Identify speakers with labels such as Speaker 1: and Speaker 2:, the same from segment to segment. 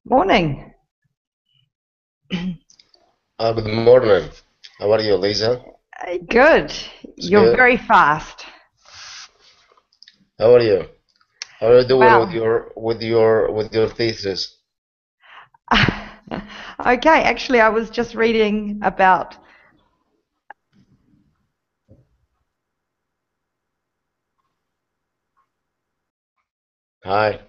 Speaker 1: Morning.
Speaker 2: Good morning. How are you, Lisa?
Speaker 1: Good.
Speaker 2: It's
Speaker 1: You're
Speaker 2: good.
Speaker 1: very fast.
Speaker 2: How are you? How are you doing with
Speaker 1: Well,
Speaker 2: your thesis?
Speaker 1: okay. Actually, I was just reading about.
Speaker 2: Hi.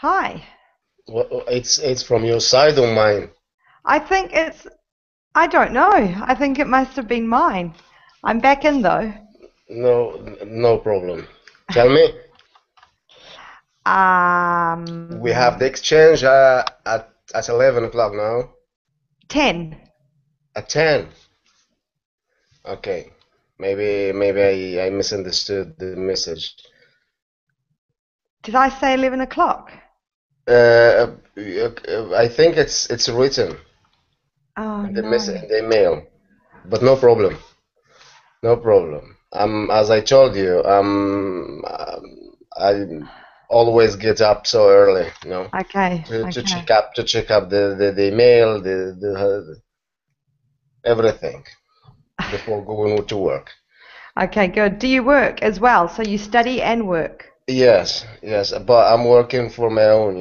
Speaker 1: Hi.
Speaker 2: It's from your side or mine?
Speaker 1: I think it's. I don't know. I think it must have been mine. I'm back in though.
Speaker 2: No, no problem. Tell me. We have the
Speaker 1: Um,
Speaker 2: exchange at 11 o'clock now.
Speaker 1: 10.
Speaker 2: At 10. Okay. Maybe I misunderstood the message.
Speaker 1: Did I say 11 o'clock?
Speaker 2: I think it's written
Speaker 1: Oh
Speaker 2: in the message
Speaker 1: no.
Speaker 2: in the email, but no problem. No problem. As I told you, I always get up so early,
Speaker 1: Okay.
Speaker 2: to
Speaker 1: Okay.
Speaker 2: check up the email, everything before going to work.
Speaker 1: Okay, good. Do you work as well? So you study and work?
Speaker 2: Yes, yes, but I'm working for my own,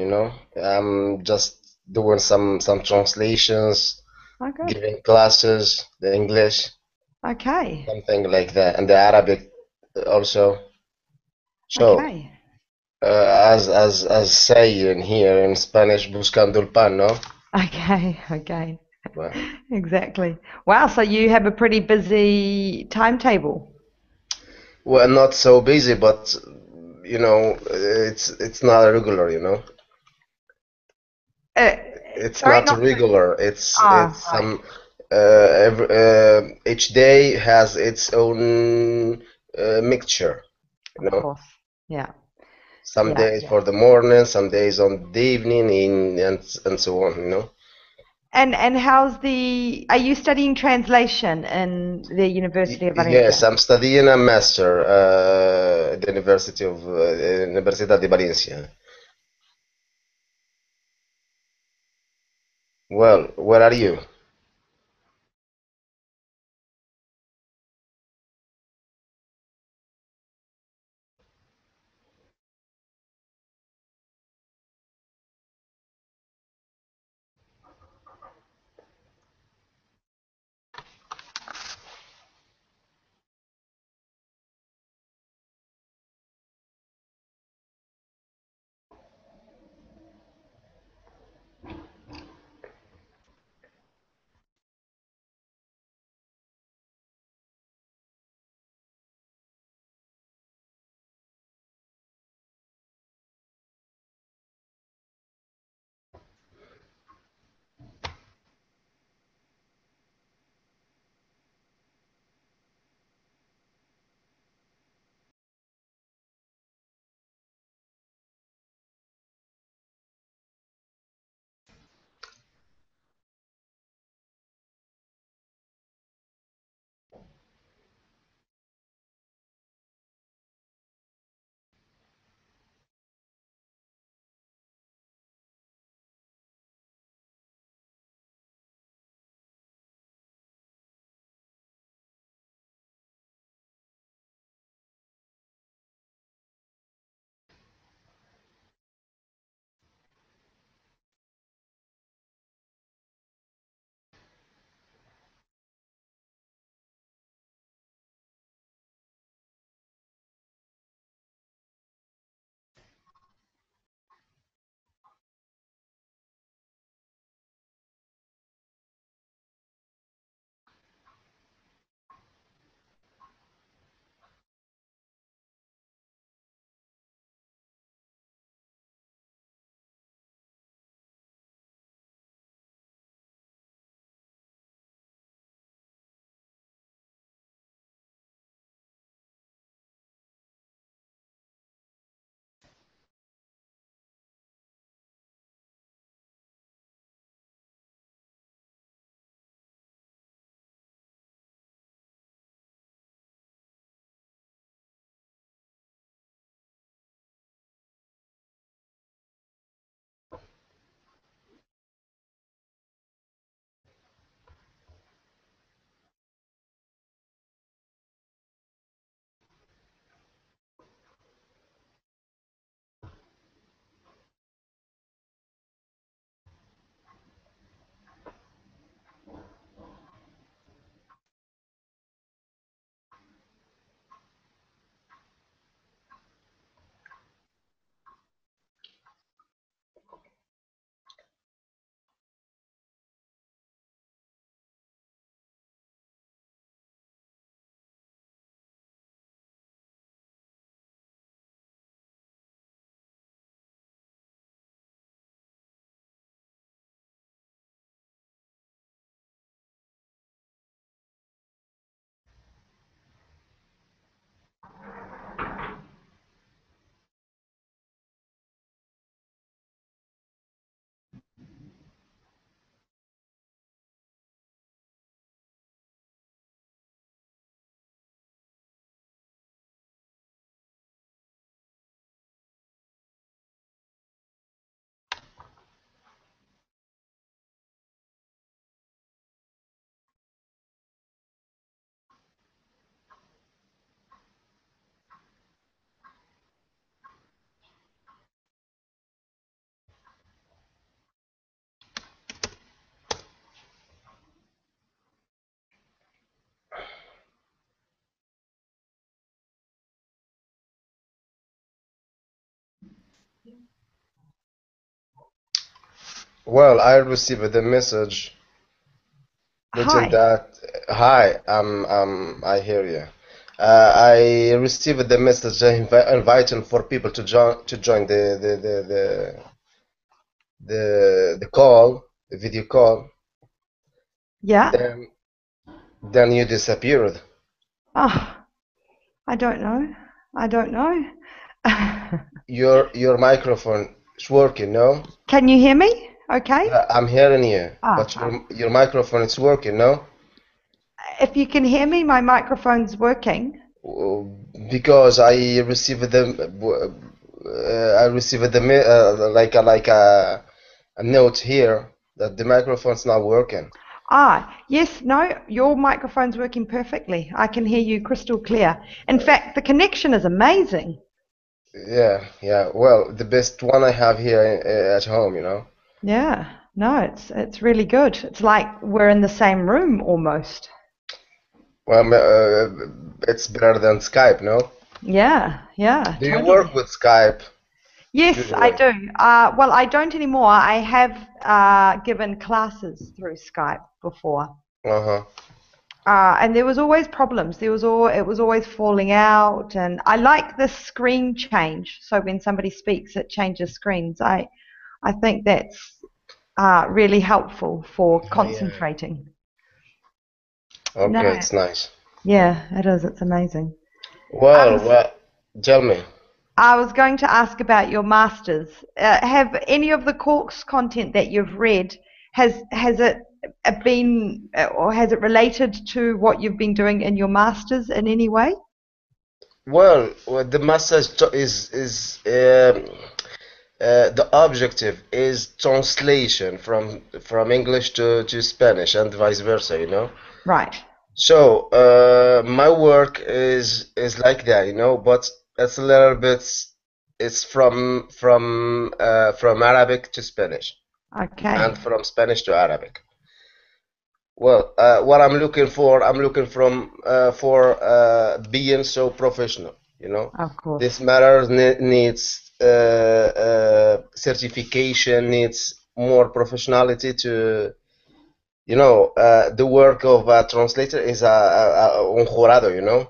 Speaker 2: I'm just doing some translations,
Speaker 1: Oh, good.
Speaker 2: giving classes, the English,
Speaker 1: Okay.
Speaker 2: something like that, and the Arabic also. So.
Speaker 1: Okay.
Speaker 2: As saying here in Spanish, buscando el pan, no?
Speaker 1: Okay. Okay.
Speaker 2: Well,
Speaker 1: Exactly. Wow, so you have a pretty busy timetable.
Speaker 2: well, not so busy, but it's not regular,
Speaker 1: Uh,
Speaker 2: It's
Speaker 1: sorry,
Speaker 2: not
Speaker 1: not so.
Speaker 2: regular. It's
Speaker 1: Right.
Speaker 2: some each day has its own mixture,
Speaker 1: Of course. Yeah.
Speaker 2: Some
Speaker 1: Yeah.
Speaker 2: days
Speaker 1: Yeah.
Speaker 2: for the morning, some days on the evening, and so on.
Speaker 1: And how's the? Are you studying translation in the University of
Speaker 2: Yes,
Speaker 1: Valencia?
Speaker 2: I'm studying a master at the University of Universidad de Valencia. Well, where are you? Well, I received the message written
Speaker 1: Hi.
Speaker 2: that, hi, I hear you. I received the message inviting for people to join the call, the video call.
Speaker 1: Yeah.
Speaker 2: Then you disappeared.
Speaker 1: Oh, I don't know. I don't know.
Speaker 2: Your microphone is working, no?
Speaker 1: Can you hear me? Okay.
Speaker 2: Yeah, I'm hearing you, but
Speaker 1: Ah,
Speaker 2: your microphone is working, no?
Speaker 1: if you can hear me, my microphone's working.
Speaker 2: Because I received a note here that the microphone's not working.
Speaker 1: Ah, yes, no, your microphone's working perfectly. I can hear you crystal clear. In fact, the connection is amazing.
Speaker 2: Yeah, yeah. Well, the best one I have here at home, you know.
Speaker 1: Yeah, no, it's really good. It's like we're in the same room almost.
Speaker 2: Well, it's better than Skype, no?
Speaker 1: Yeah, yeah,
Speaker 2: Do you
Speaker 1: totally.
Speaker 2: work with Skype
Speaker 1: Yes, I
Speaker 2: usually?
Speaker 1: do. Well, I don't anymore. I have given classes through Skype before.
Speaker 2: Uh-huh.
Speaker 1: And there was always problems. It was always falling out, and I like the screen change. So when somebody speaks, it changes screens. I think that's really helpful for
Speaker 2: Oh, yeah.
Speaker 1: concentrating.
Speaker 2: Okay,
Speaker 1: No,
Speaker 2: it's nice.
Speaker 1: yeah, it is. It's amazing. Um,
Speaker 2: Well, tell me.
Speaker 1: I was going to ask about your masters. Have any of the course content that you've read has it been or has it related to what you've been doing in your masters in any way?
Speaker 2: Well, the message is the objective is translation from English to Spanish and vice versa, you know.
Speaker 1: Right.
Speaker 2: So my work is like that, you know, but it's a little bit it's from Arabic to Spanish
Speaker 1: Okay.
Speaker 2: and from Spanish to Arabic. Well, what I'm looking for being so professional, you know.
Speaker 1: Of
Speaker 2: This
Speaker 1: course.
Speaker 2: matter needs certification, needs more professionality to, you know, the work of a translator is un jurado, you know.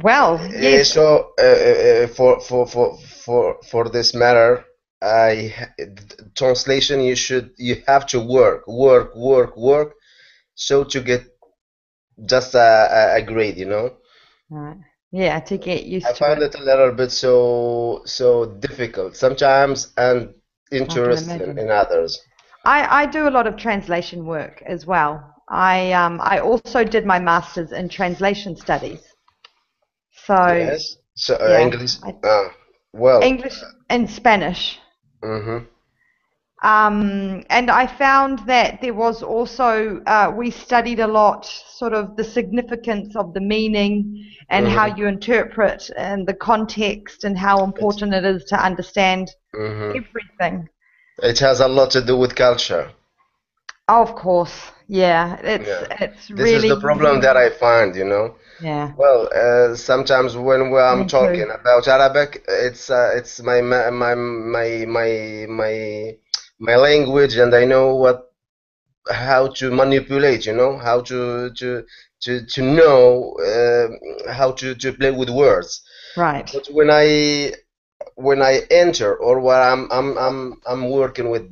Speaker 1: Well, yes.
Speaker 2: For this matter, translation you have to work so to get just a grade, you know.
Speaker 1: Right. Yeah, to get
Speaker 2: I
Speaker 1: used to
Speaker 2: find
Speaker 1: it.
Speaker 2: it a little bit so difficult sometimes and
Speaker 1: I can
Speaker 2: interesting
Speaker 1: imagine.
Speaker 2: in others.
Speaker 1: I do a lot of translation work as well. I also did my master's in translation studies. So
Speaker 2: Yes. So
Speaker 1: yeah,
Speaker 2: English.
Speaker 1: I,
Speaker 2: Well.
Speaker 1: English and Spanish.
Speaker 2: Mm-hmm.
Speaker 1: And I found that there was also, we studied a lot sort of the significance of the meaning and how
Speaker 2: Mm-hmm.
Speaker 1: you interpret and the context and how
Speaker 2: It's,
Speaker 1: important it is to understand
Speaker 2: mm-hmm.
Speaker 1: everything.
Speaker 2: It has a lot to do with culture.
Speaker 1: Of course, yeah,
Speaker 2: Yeah.
Speaker 1: it's
Speaker 2: This is the
Speaker 1: really,
Speaker 2: problem that I find, you know.
Speaker 1: yeah,
Speaker 2: Well, sometimes when I'm
Speaker 1: me too.
Speaker 2: talking about Arabic, it's my language, and I know how to manipulate, you know, how to know how to play with words.
Speaker 1: Right.
Speaker 2: But when I enter or when I'm working with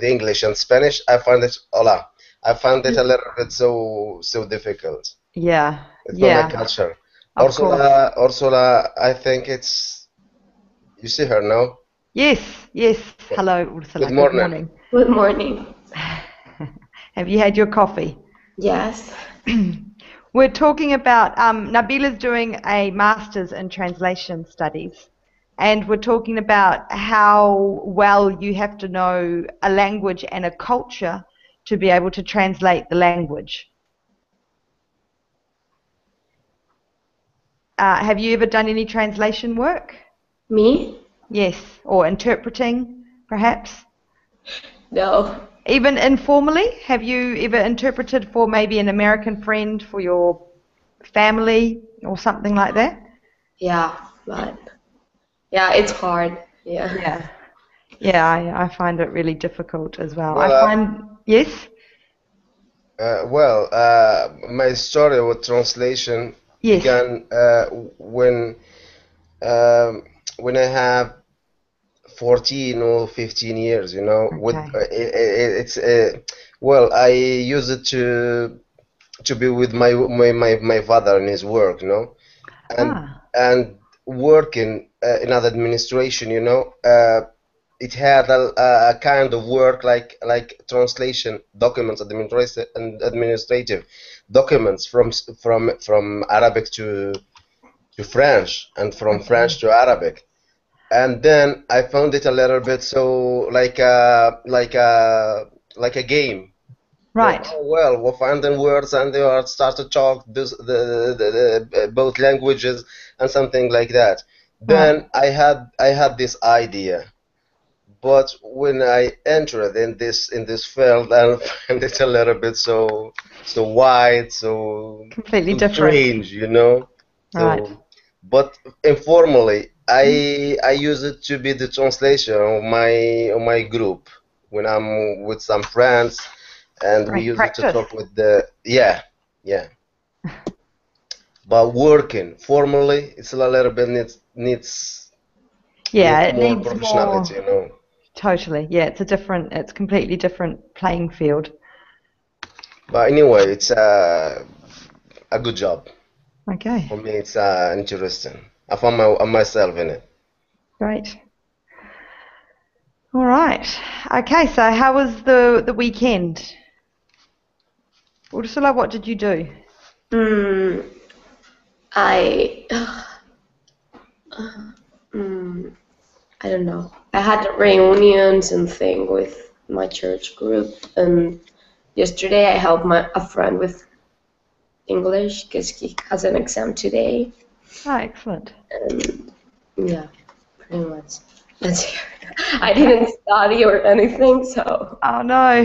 Speaker 2: English and Spanish, I find it a little bit so difficult.
Speaker 1: Yeah,
Speaker 2: It's not my
Speaker 1: yeah,
Speaker 2: culture.
Speaker 1: of course.
Speaker 2: Ursula, I think it's you see her now.
Speaker 1: Yes, yes. Hello,
Speaker 2: Good
Speaker 1: Ursula. Good
Speaker 2: morning.
Speaker 1: morning.
Speaker 3: Good morning.
Speaker 1: Have you had your coffee?
Speaker 3: Yes.
Speaker 1: We're talking about Nabila's doing a master's in translation studies, and we're talking about how well you have to know a language and a culture to be able to translate the language. Have you ever done any translation work?
Speaker 3: Me?
Speaker 1: Yes, or interpreting, perhaps?
Speaker 3: No.
Speaker 1: Even informally, have you ever interpreted for maybe an American friend for your family or something like that?
Speaker 3: Yeah, but yeah, it's hard. Yeah.
Speaker 1: Yeah. Yeah, I find it really difficult as well. I
Speaker 2: Well,
Speaker 1: find, yes,
Speaker 2: my story with translation
Speaker 1: yes,
Speaker 2: began um, when I have 14 or 15 years, you know, with
Speaker 1: okay.
Speaker 2: it's well, I use it to be with my father in his work, you know, and
Speaker 1: Ah,
Speaker 2: and working in other administration, you know, it had a kind of work like translation documents, administrative documents from Arabic to French and from
Speaker 1: okay.
Speaker 2: French to Arabic. And then I found it a little bit so like a game. You know,
Speaker 1: Right.
Speaker 2: oh well, we'll find the words and they will start to talk the both languages and something like that.
Speaker 1: Right.
Speaker 2: Then I had this idea, but when I entered in this field, I found it a little bit so wide,
Speaker 1: Completely
Speaker 2: so
Speaker 1: different.
Speaker 2: strange, you know.
Speaker 1: Right.
Speaker 2: So, but informally, I use it to be the translation of my group when I'm with some friends, and we
Speaker 1: Great
Speaker 2: use it to
Speaker 1: practice.
Speaker 2: talk with yeah. But working formally, it's a little bit needs
Speaker 1: Yeah,
Speaker 2: needs
Speaker 1: it
Speaker 2: more
Speaker 1: needs
Speaker 2: professionality, you
Speaker 1: more.
Speaker 2: know.
Speaker 1: Totally. Yeah, it's completely different playing field.
Speaker 2: But anyway, it's a good job.
Speaker 1: Okay,
Speaker 2: For me, it's interesting. I found myself in it.
Speaker 1: great. All right. Okay, so how was the weekend? Ursula, what did you do?
Speaker 3: Mm, I mm, I don't know. I had reunions and thing with my church group, and yesterday I helped a friend with English because he has an exam today,
Speaker 1: Oh, excellent.
Speaker 3: and yeah, pretty much that's it. I
Speaker 1: Okay.
Speaker 3: didn't study or anything, so
Speaker 1: Oh no.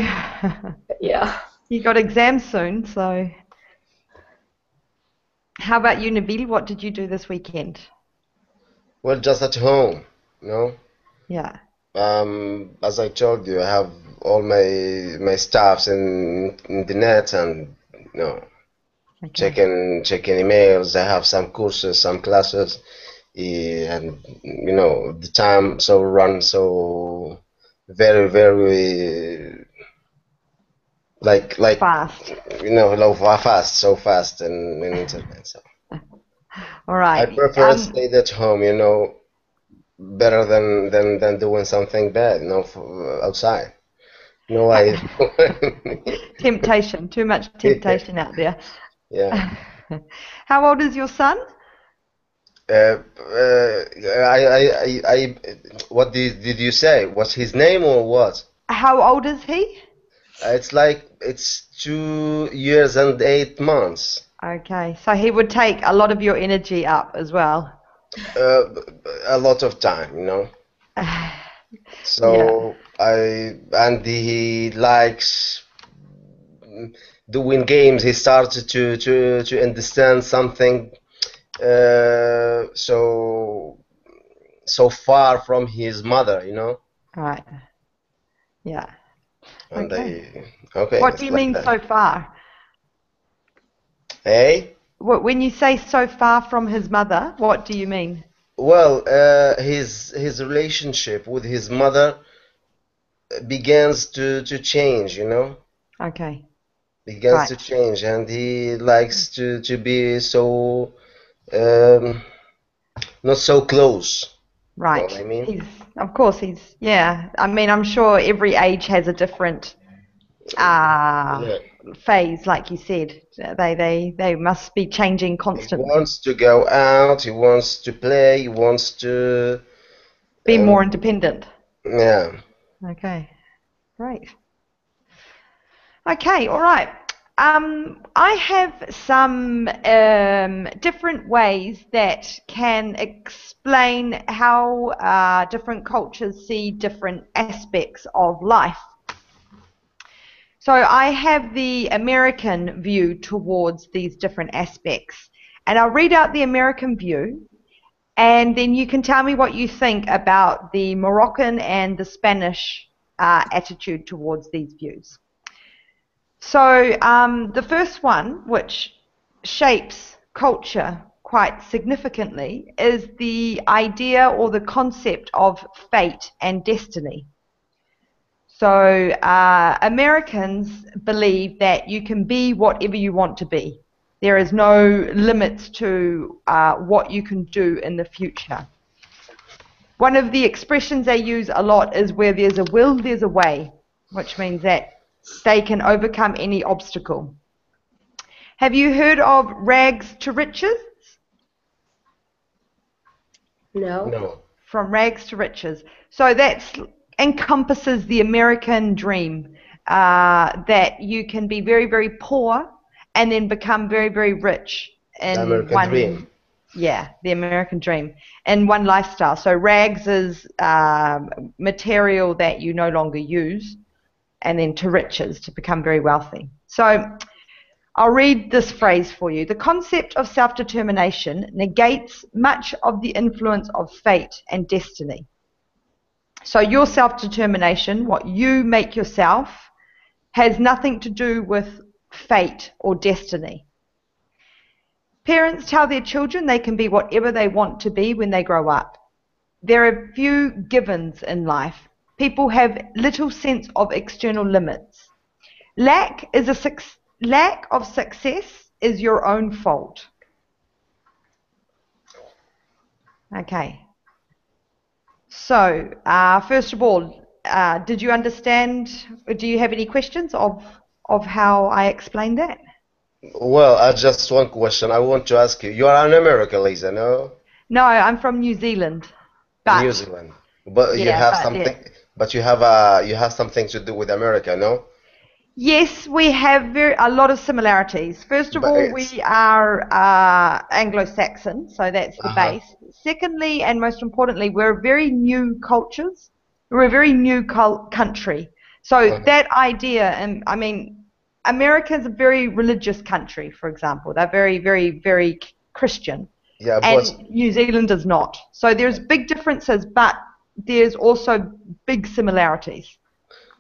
Speaker 3: yeah.
Speaker 1: You got exams soon, so how about you, Nabil? What did you do this weekend?
Speaker 2: Well, just at home, you know.
Speaker 1: Yeah.
Speaker 2: As I told you, I have all my stuffs in the net, and you know,
Speaker 1: Okay.
Speaker 2: checking emails. I have some courses, some classes, and you know, the time so run so very very like
Speaker 1: Fast.
Speaker 2: you know, fast, so fast in internet. So
Speaker 1: All
Speaker 2: I
Speaker 1: right.
Speaker 2: prefer to stay at home, you know, better than doing something bad, you know, outside. No, I.
Speaker 1: Temptation. Too much temptation out there.
Speaker 2: Yeah.
Speaker 1: How old is your son?
Speaker 2: What did you say? What's his name or what?
Speaker 1: How old is he?
Speaker 2: It's like it's 2 years and 8 months.
Speaker 1: Okay, so he would take a lot of your energy up as well.
Speaker 2: Uh, a lot of time, you know.
Speaker 1: Yeah,
Speaker 2: So and he likes doing games. He started to understand something so far from his mother, you know.
Speaker 1: right. Yeah.
Speaker 2: And
Speaker 1: Okay.
Speaker 2: okay,
Speaker 1: What do
Speaker 2: it's
Speaker 1: you
Speaker 2: like
Speaker 1: mean
Speaker 2: that.
Speaker 1: so far?
Speaker 2: Hey,
Speaker 1: When you say so far from his mother, what do you mean?
Speaker 2: well, his relationship with his mother begins to change, you know,
Speaker 1: Okay,
Speaker 2: begins
Speaker 1: right.
Speaker 2: to change, and he likes to be so um, not so close. You know what
Speaker 1: Right.
Speaker 2: I mean?
Speaker 1: Of course, yeah. I mean, I'm sure every age has a different uh,
Speaker 2: Yeah.
Speaker 1: phase, like you said. They must be changing
Speaker 2: He
Speaker 1: constantly.
Speaker 2: wants to go out. He wants to play. He wants to.
Speaker 1: Be
Speaker 2: Um,
Speaker 1: more independent.
Speaker 2: yeah.
Speaker 1: Okay, great. Okay, all right. I have some different ways that can explain how different cultures see different aspects of life. So I have the American view towards these different aspects, and I'll read out the American view, and then you can tell me what you think about the Moroccan and the Spanish attitude towards these views. So the first one, which shapes culture quite significantly, is the idea or the concept of fate and destiny. So Americans believe that you can be whatever you want to be. There is no limits to what you can do in the future. One of the expressions they use a lot is where there's a will, there's a way, which means that they can overcome any obstacle. Have you heard of rags to riches?
Speaker 3: No.
Speaker 2: No.
Speaker 1: From rags to riches. So that encompasses the American dream, that you can be very, very poor and then become very, very rich in
Speaker 2: The American dream.
Speaker 1: Yeah, the American dream in one lifestyle. So rags is material that you no longer use, and then to riches, to become very wealthy. So I'll read this phrase for you. The concept of self-determination negates much of the influence of fate and destiny. So your self-determination, what you make yourself, has nothing to do with fate or destiny. Parents tell their children they can be whatever they want to be when they grow up. There are few givens in life. People have little sense of external limits. Lack of success is your own fault. Okay. So, first of all, did you understand, do you have any questions of how I explained that?
Speaker 2: Well, just one question. I want to ask you. You are in America, Lisa, no?
Speaker 1: No, I'm from New Zealand. But,
Speaker 2: New Zealand. But you
Speaker 1: yeah,
Speaker 2: have
Speaker 1: but
Speaker 2: something.
Speaker 1: yeah.
Speaker 2: But you have something to do with America, no?
Speaker 1: Yes, we have a lot of similarities. First of
Speaker 2: But
Speaker 1: all,
Speaker 2: it's
Speaker 1: we are Anglo-Saxon, so that's the
Speaker 2: uh-huh.
Speaker 1: base. Secondly, and most importantly, we're very new cultures. We're a very new country. So
Speaker 2: Uh-huh.
Speaker 1: that idea, and I mean, America's a very religious country, for example. They're very, very, very Christian.
Speaker 2: Yeah,
Speaker 1: And
Speaker 2: but
Speaker 1: New Zealand is not. So there's big differences, but there's also big similarities.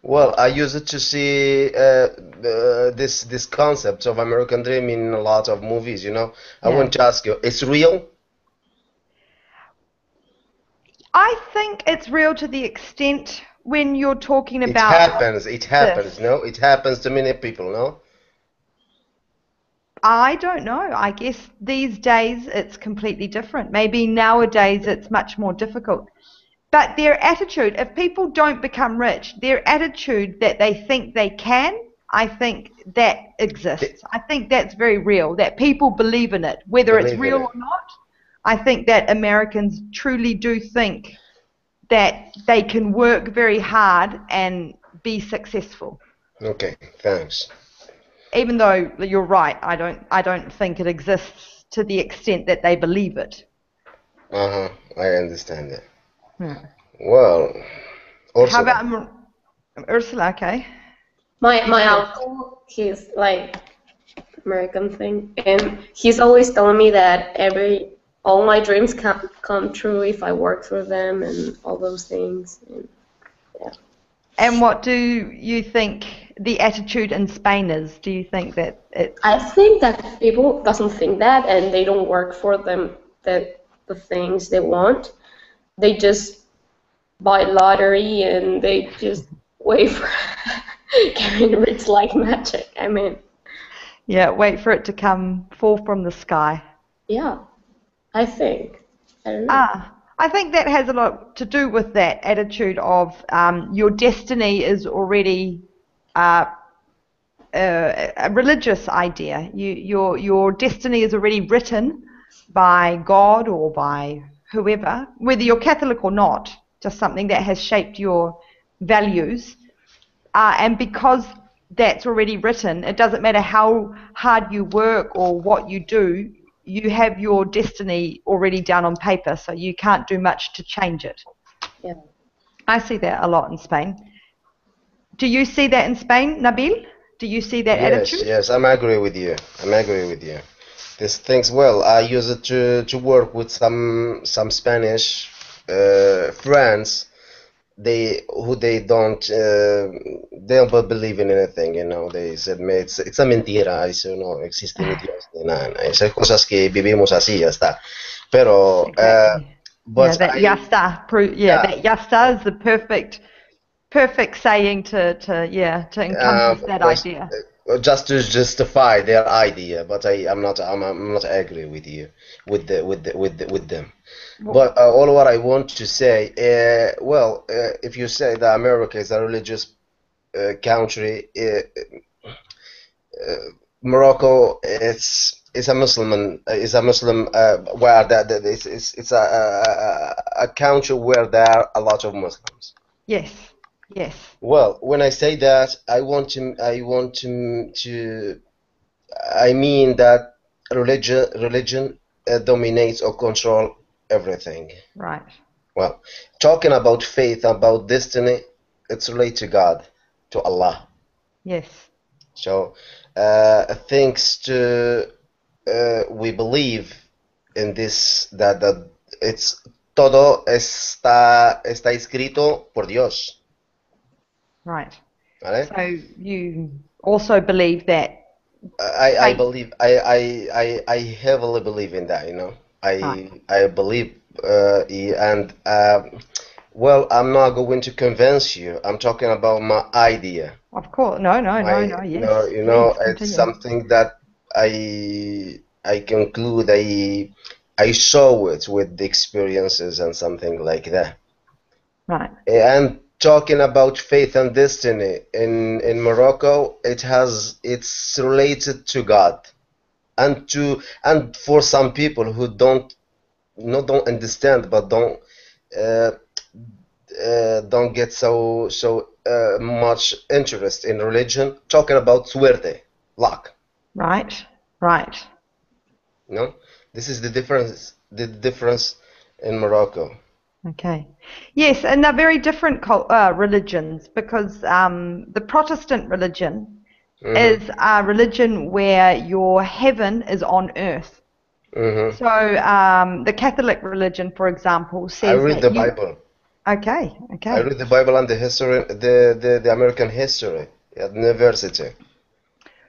Speaker 2: well, I used to see this concept of American Dream in a lot of movies, you know. I
Speaker 1: Yeah.
Speaker 2: want to ask you, it's real?
Speaker 1: I think it's real to the extent when you're talking
Speaker 2: It
Speaker 1: about
Speaker 2: happens,
Speaker 1: this.
Speaker 2: no? It happens to many people, no?
Speaker 1: I don't know. I guess these days it's completely different. Maybe nowadays it's much more difficult. But their attitude, if people don't become rich, their attitude that they think they can, I think that exists. I think that's very real, that people believe in it, whether it's
Speaker 2: Believe in
Speaker 1: real
Speaker 2: it.
Speaker 1: or not. I think that Americans truly do think that they can work very hard and be successful.
Speaker 2: Okay, thanks.
Speaker 1: Even though you're right, I don't think it exists to the extent that they believe it.
Speaker 2: Uh-huh, I understand it.
Speaker 1: Hmm.
Speaker 2: Well,
Speaker 1: How
Speaker 2: Ursula.
Speaker 1: about Ursula? Okay.
Speaker 3: My uncle, he's like American thing, and he's always telling me that all my dreams can come true if I work for them and all those things. And, yeah.
Speaker 1: And what do you think the attitude in Spain is? Do you think that it's...
Speaker 3: I think that people doesn't think that, and they don't work for them the things they want. They just buy lottery and they just wait for getting rich like magic. I mean,
Speaker 1: Yeah, wait for it to fall from the sky.
Speaker 3: yeah, I think. I don't know.
Speaker 1: I think that has a lot to do with that attitude of your destiny is already a religious idea. Your destiny is already written by God or by whoever, whether you're Catholic or not, just something that has shaped your values. And because that's already written, it doesn't matter how hard you work or what you do, you have your destiny already down on paper, so you can't do much to change it.
Speaker 3: Yeah.
Speaker 1: I see that a lot in Spain. Do you see that in Spain, Nabil? Do you see that attitude?
Speaker 2: Yes, I'm agree with you. I'm agree with you. These things, well, I use it to work with some Spanish friends. They don't believe in anything, you know. They said, "Me, it's a mentira." I said, no existe ni Dios ni nada. Esas cosas que vivimos así, ya está. Pero,
Speaker 1: Exactly. Yeah,
Speaker 2: but
Speaker 1: that yasta, yeah,
Speaker 2: yeah,
Speaker 1: that yasta is the perfect saying to encompass that
Speaker 2: pues,
Speaker 1: idea.
Speaker 2: just to justify their idea, but I'm not agree with you with them. But all what I want to say, if you say that America is a religious country, Morocco is a Muslim where it's a country where there are a lot of Muslims.
Speaker 1: Yes, yes.
Speaker 2: Well, when I say that, I mean that religion dominates or control everything.
Speaker 1: Right.
Speaker 2: Well, talking about faith, about destiny, it's related to God, to Allah.
Speaker 1: Yes.
Speaker 2: So, thanks to we believe in this that it's todo está escrito por Dios.
Speaker 1: Right.
Speaker 2: ¿Vale?
Speaker 1: So you also believe that
Speaker 2: I believe I heavily believe in that, you know. I believe and well, I'm not going to convince you. I'm talking about my idea.
Speaker 1: of course no, yes.
Speaker 2: No, you know,
Speaker 1: Please
Speaker 2: it's
Speaker 1: continue.
Speaker 2: something that I conclude I saw it with the experiences and something like that.
Speaker 1: Right.
Speaker 2: And talking about faith and destiny in Morocco, it's related to God, and for some people who don't understand, but don't get so much interest in religion, talking about suerte, luck.
Speaker 1: Right.
Speaker 2: You know, this is the difference in Morocco.
Speaker 1: Okay. Yes, and they're very different religions because the Protestant religion is a religion where your heaven is on earth.
Speaker 2: Mm-hmm.
Speaker 1: So the Catholic religion, for example, says
Speaker 2: I read the Bible.
Speaker 1: Okay.
Speaker 2: I read the Bible and the history, the American history at university.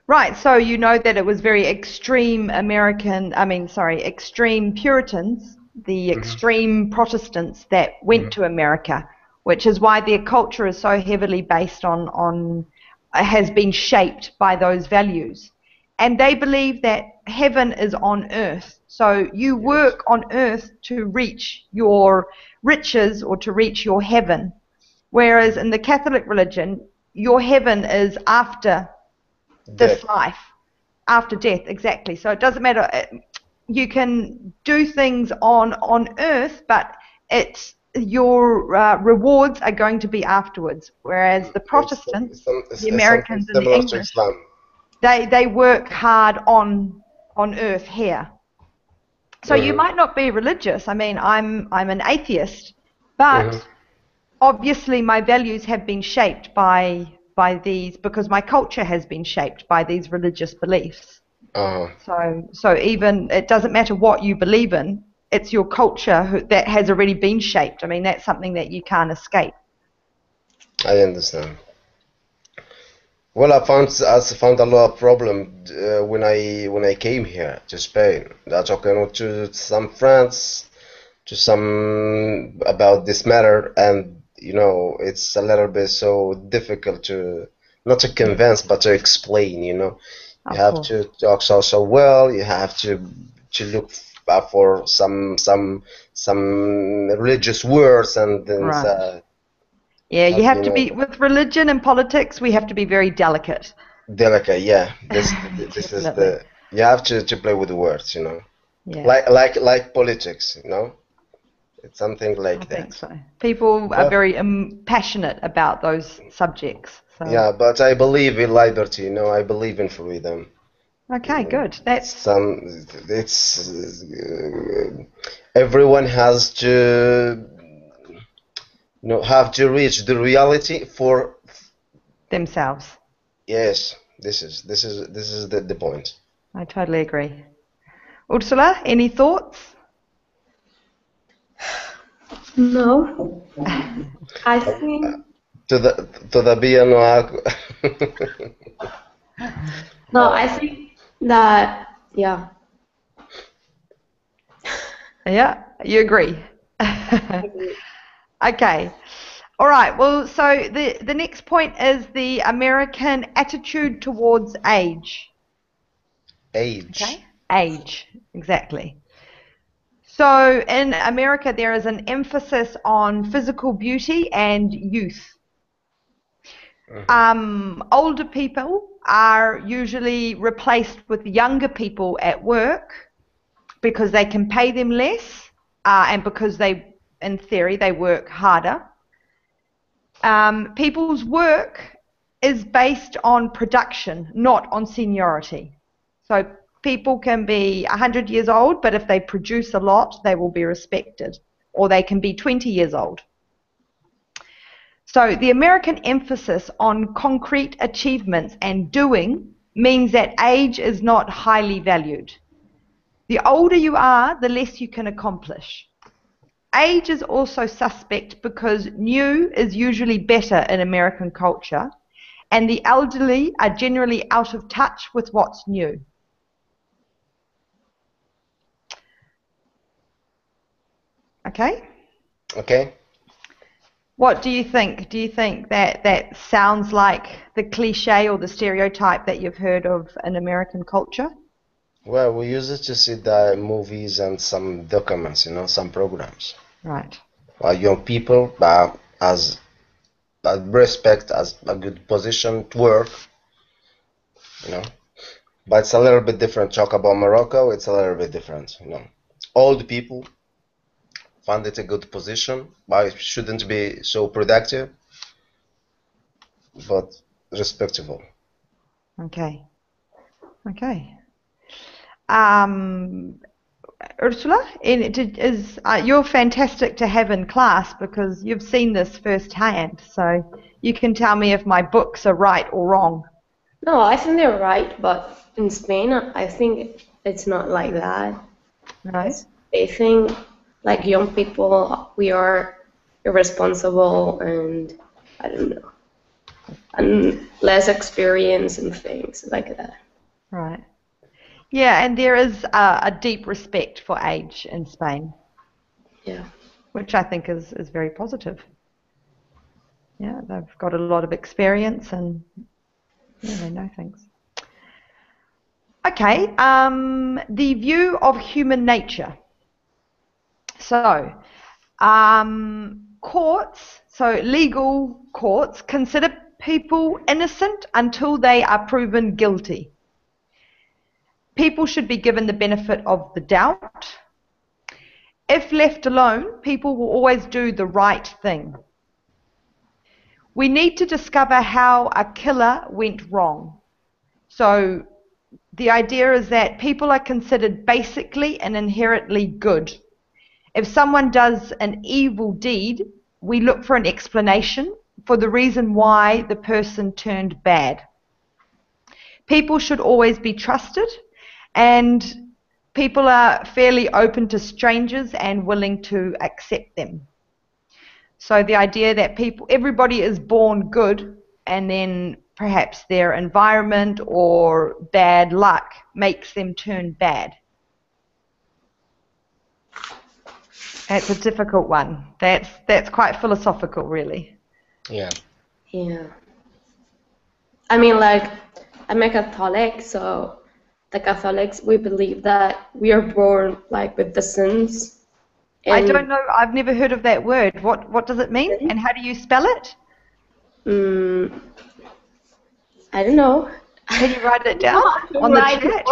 Speaker 1: Right, so you know that it was very extreme extreme Puritans, the extreme Protestants that went to America, which is why their culture is so heavily based has been shaped by those values. And they believe that heaven is on earth. So you work on earth to reach your riches or to reach your heaven. Whereas in the Catholic religion, your heaven is after this life, after death, exactly. So it doesn't matter. You can do things on earth, but it's your rewards are going to be afterwards. Whereas the Protestants, the Americans, and the English, they work hard on earth here. So you might not be religious. I mean, I'm an atheist, but obviously my values have been shaped by these, because my culture has been shaped by these religious beliefs. So even it doesn't matter what you believe in, it's your culture that has already been shaped. I mean, that's something that you can't escape.
Speaker 2: I understand. Well, I found a lot of problem when I came here to Spain. I talking to some friends, to some about this matter, and you know, it's a little bit so difficult to not to convince, but to explain. You know, you have to talk so well. You have to look for some religious words and then.
Speaker 1: Right. Yeah, you have to be, with religion and politics, we have to be very delicate.
Speaker 2: Delicate, yeah. This is you have to play with the words, you know.
Speaker 1: Yeah.
Speaker 2: Like politics, you know. It's something like that.
Speaker 1: I think so. People are very passionate about those subjects. So.
Speaker 2: Yeah, but I believe in liberty, you know. I believe in freedom.
Speaker 1: Okay, good. That's
Speaker 2: everyone has to. Have to reach the reality for
Speaker 1: themselves.
Speaker 2: Yes, this is the point.
Speaker 1: I totally agree. Ursula, any thoughts?
Speaker 3: No. I think
Speaker 2: Todavía no hago.
Speaker 3: no. I think that yeah.
Speaker 1: Yeah, you agree. Okay. All right. Well, so the next point is the American attitude towards age.
Speaker 2: Age.
Speaker 1: Okay. Age, exactly. So in America, there is an emphasis on physical beauty and youth. Older people are usually replaced with younger people at work because they can pay them less and because they, in theory, they work harder. People's work is based on production, not on seniority. So people can be 100 years old, but if they produce a lot, they will be respected. Or they can be 20 years old. So the American emphasis on concrete achievements and doing means that age is not highly valued. The older you are, the less you can accomplish. Age is also suspect because new is usually better in American culture, and the elderly are generally out of touch with what's new. Okay?
Speaker 2: Okay.
Speaker 1: What do you think? Do you think that that sounds like the cliche or the stereotype that you've heard of in American culture?
Speaker 2: Well, we use it to see the movies and some documents, some programs.
Speaker 1: Right.
Speaker 2: Young people as respect as a good position to work, But it's a little bit different. Talk about Morocco, it's a little bit different, Old people find it a good position, but it shouldn't be so productive, but respectable.
Speaker 1: Okay. Okay. Ursula, you're fantastic to have in class because you've seen this firsthand, so you can tell me if my books are right or wrong.
Speaker 3: No, I think they're right, but in Spain, I think it's not like that.
Speaker 1: No?
Speaker 3: They think, like young people, we are irresponsible and, I don't know, and less experience and things like that.
Speaker 1: Right. Yeah, and there is a deep respect for age in Spain.
Speaker 3: Yeah.
Speaker 1: Which I think is very positive. Yeah, they've got a lot of experience and yeah, they know things. Okay, the view of human nature. So, courts, so legal courts, consider people innocent until they are proven guilty. People should be given the benefit of the doubt. If left alone, people will always do the right thing. We need to discover how a killer went wrong. So the idea is that people are considered basically and inherently good. If someone does an evil deed, we look for an explanation for the reason why the person turned bad. People should always be trusted, and people are fairly open to strangers and willing to accept them. So the idea that everybody is born good, and then perhaps their environment or bad luck makes them turn bad. That's a difficult one. That's quite philosophical, really.
Speaker 2: Yeah.
Speaker 3: Yeah. I mean, like, I'm a Catholic, so the Catholics, we believe that we are born, like, with the sins.
Speaker 1: I don't know. I've never heard of that word. What does it mean? And how do you spell it?
Speaker 3: I don't know.
Speaker 1: Can you write it down on the chat?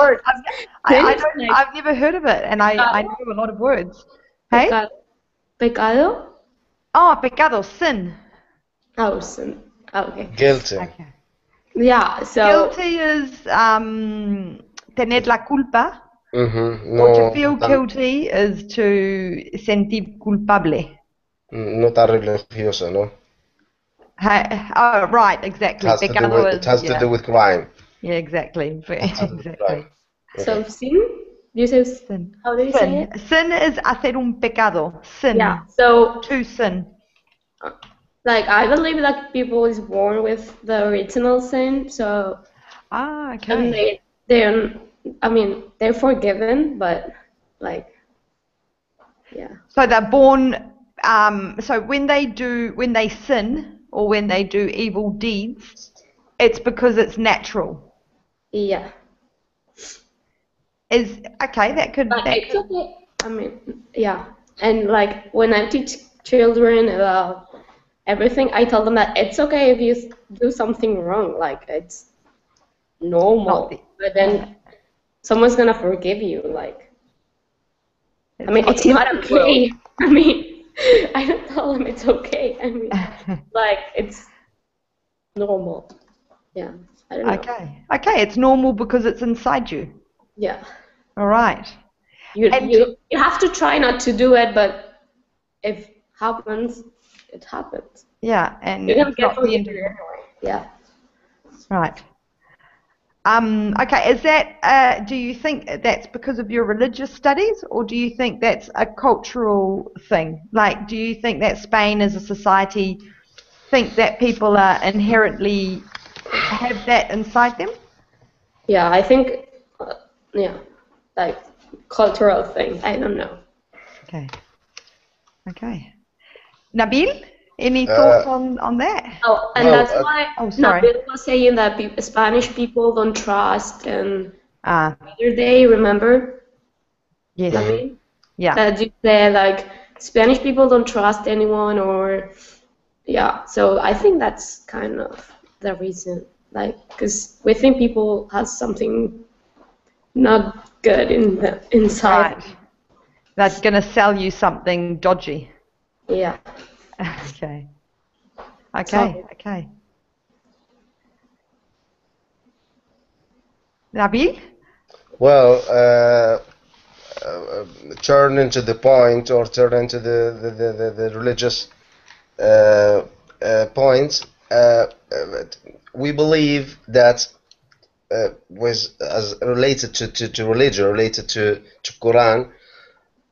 Speaker 1: I've never heard of it, and I know a lot of words. Hey?
Speaker 3: Pecado?
Speaker 1: Oh, pecado, sin.
Speaker 3: Oh, sin. Okay.
Speaker 2: Guilty.
Speaker 1: Okay.
Speaker 3: Yeah, so...
Speaker 1: Guilty is tener la culpa.
Speaker 2: Mm-hmm.
Speaker 1: Or to feel guilty is to sentir culpable.
Speaker 2: No tan religioso, ¿no?
Speaker 1: Oh, right, exactly.
Speaker 2: It has to do with crime.
Speaker 1: Yeah, exactly. Exactly.
Speaker 3: So sin? You say,
Speaker 1: Sin.
Speaker 3: how do you say it?
Speaker 1: Sin is hacer un pecado. Sin.
Speaker 3: Yeah. So,
Speaker 1: To sin.
Speaker 3: like, I believe that people is born with the original sin, so
Speaker 1: Ah,
Speaker 3: and
Speaker 1: okay.
Speaker 3: I mean, they're forgiven, but like, yeah.
Speaker 1: So they're born. So when they sin or when they do evil deeds, it's because it's natural.
Speaker 3: Yeah.
Speaker 1: Is okay.
Speaker 3: But it's okay. I mean, yeah. And like when I teach children about everything, I tell them that it's okay if you do something wrong. Like it's
Speaker 1: not the.
Speaker 3: normal. But then someone's gonna forgive you. Like, I mean,
Speaker 1: not
Speaker 3: it's
Speaker 1: the end
Speaker 3: not
Speaker 1: of the world.
Speaker 3: okay. I mean, I don't tell them it's okay. I mean, like it's normal. Yeah. I don't know.
Speaker 1: Okay. Okay. It's normal because it's inside you.
Speaker 3: Yeah.
Speaker 1: All right.
Speaker 3: You
Speaker 1: And
Speaker 3: you you have to try not to do it, but if happens, it happens.
Speaker 1: yeah, and
Speaker 3: You're gonna
Speaker 1: it's
Speaker 3: get
Speaker 1: not the end
Speaker 3: forgiven
Speaker 1: of the
Speaker 3: anyway. Yeah.
Speaker 1: right. Okay, is that, do you think that's because of your religious studies, or do you think that's a cultural thing? Like, do you think that Spain as a society think that people are inherently have that inside them?
Speaker 3: Yeah, I think, yeah, like cultural thing. I don't know.
Speaker 1: Okay. Okay. Nabil, any thoughts
Speaker 2: Uh,
Speaker 1: on that?
Speaker 3: Oh, and
Speaker 2: well,
Speaker 3: that's why
Speaker 1: Oh, sorry.
Speaker 3: Nabil was saying that Spanish people don't trust. And
Speaker 1: Ah,
Speaker 3: the other day, remember,
Speaker 1: yes.
Speaker 3: Nabil,
Speaker 1: Yeah.
Speaker 3: that you said like Spanish people don't trust anyone, or yeah. So I think that's kind of the reason, like, because we think people has something not good in the inside.
Speaker 1: Right. They're going to sell you something dodgy.
Speaker 3: Yeah.
Speaker 1: Okay. Okay.
Speaker 3: So
Speaker 1: Okay. Nabil?
Speaker 2: well, turn into the point or turn into the religious point. We believe that was as related to religion, related to Quran.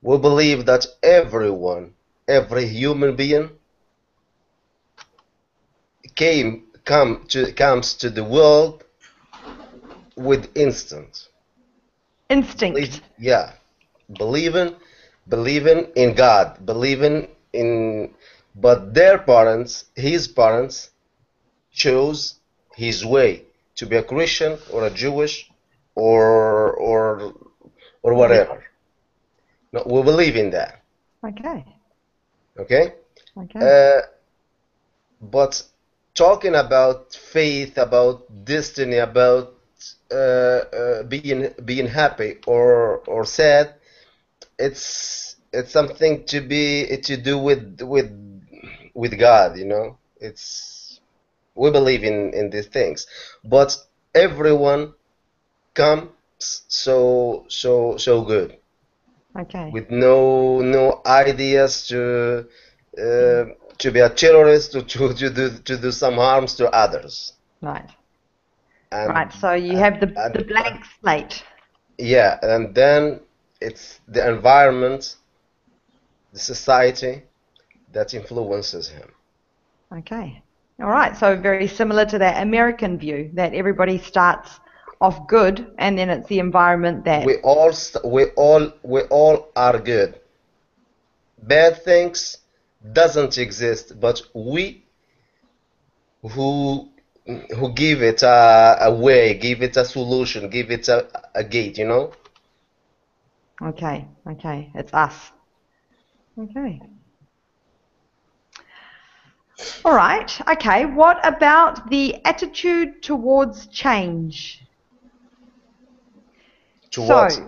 Speaker 2: We believe that everyone, every human being, comes to the world with instinct.
Speaker 1: Instinct.
Speaker 2: Yeah, believing in God, believing in, but their parents, his parents, chose his way to be a Christian or a Jewish or whatever. No, we believe in that.
Speaker 1: Okay.
Speaker 2: Okay.
Speaker 1: Okay.
Speaker 2: But talking about faith, about destiny, about being happy or sad, it's something to do with God, you know. It's we believe in these things, but everyone comes so good
Speaker 1: Okay.
Speaker 2: with no ideas to be a terrorist to do some harms to others.
Speaker 1: Right.
Speaker 2: and
Speaker 1: Right. So you
Speaker 2: and,
Speaker 1: have the
Speaker 2: and
Speaker 1: blank slate.
Speaker 2: yeah, and then it's the environment, the society that influences him.
Speaker 1: Okay. All right. So very similar to that American view that everybody starts off good and then it's the environment that.
Speaker 2: We all are good. Bad things doesn't exist, but we who who give it a way, give it a solution, give it a gate, you know.
Speaker 1: Okay. Okay. It's us. Okay. All right. Okay. What about the attitude towards change?
Speaker 2: To
Speaker 1: So,
Speaker 2: what?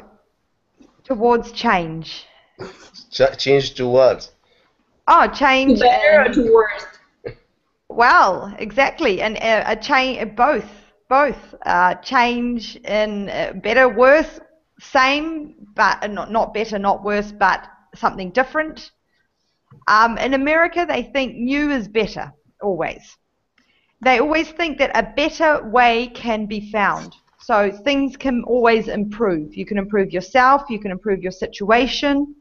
Speaker 1: towards change.
Speaker 2: Change to what?
Speaker 1: Oh,
Speaker 3: to
Speaker 1: change
Speaker 3: better or
Speaker 1: and
Speaker 3: to worse?
Speaker 1: well, exactly, and a change, both change in better, worse, same, but not better, not worse, but something different. In America, they think new is better always. They always think that a better way can be found. So things can always improve. You can improve yourself, you can improve your situation.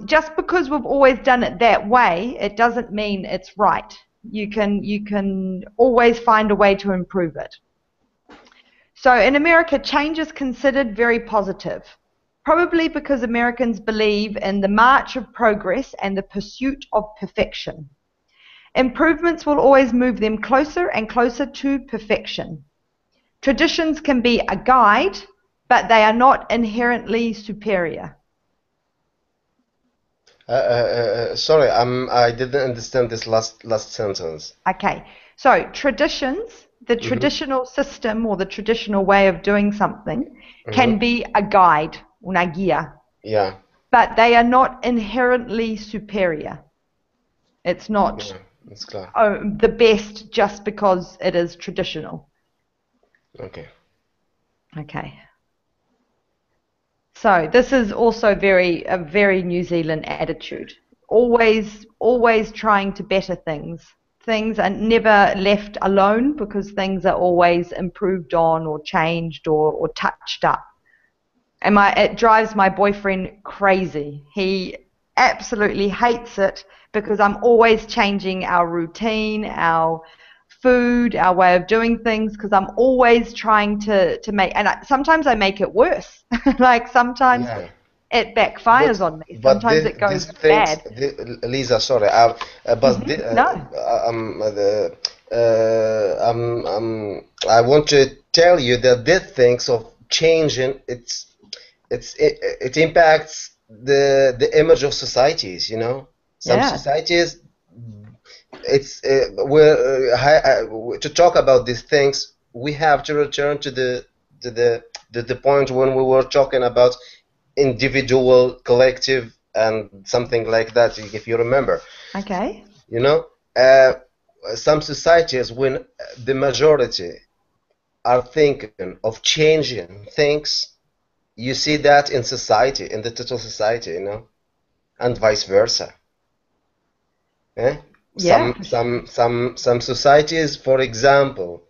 Speaker 1: Just because we've always done it that way, it doesn't mean it's right. You can always find a way to improve it. So in America, change is considered very positive, probably because Americans believe in the march of progress and the pursuit of perfection. Improvements will always move them closer and closer to perfection. Traditions can be a guide, but they are not inherently superior.
Speaker 2: Sorry, I didn't understand this last sentence.
Speaker 1: Okay, so traditions, the traditional system or the traditional way of doing something can be a guide, una guía.
Speaker 2: Yeah.
Speaker 1: But they are not inherently superior. It's not
Speaker 2: It's clear.
Speaker 1: the best just because it is traditional.
Speaker 2: Okay.
Speaker 1: Okay. So this is also a very New Zealand attitude. Always trying to better things. Things are never left alone because things are always improved on or changed or touched up. And it drives my boyfriend crazy. He absolutely hates it because I'm always changing our routine, our food, our way of doing things, because I'm always trying to make, and sometimes I make it worse. Like sometimes it backfires on me. Sometimes it goes bad.
Speaker 2: Lisa, sorry, I want to tell you that these things of changing, it impacts the image of societies. You know, some societies. It's to talk about these things, we have to return to the point when we were talking about individual, collective, and something like that, if you remember.
Speaker 1: Okay.
Speaker 2: You know, some societies, when the majority are thinking of changing things, you see that in society, in the total society, you know, and vice versa. Eh?
Speaker 1: Yeah.
Speaker 2: Some societies, for example,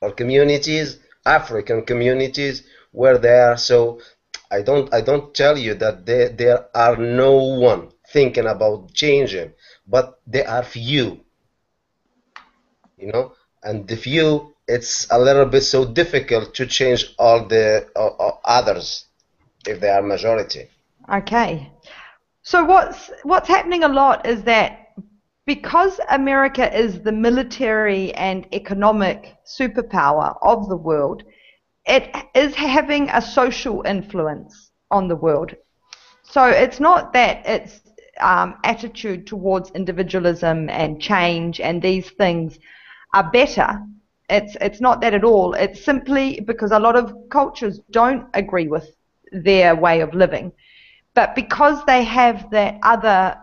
Speaker 2: or communities, African communities, where they are so, I don't tell you that there are no one thinking about changing, but there are few, you know, and the few, it's a little bit so difficult to change all the others if they are majority.
Speaker 1: Okay. So what's happening a lot is that because America is the military and economic superpower of the world, it is having a social influence on the world. So it's not that its attitude towards individualism and change and these things are better. It's not that at all. It's simply because a lot of cultures don't agree with their way of living. But because they have that other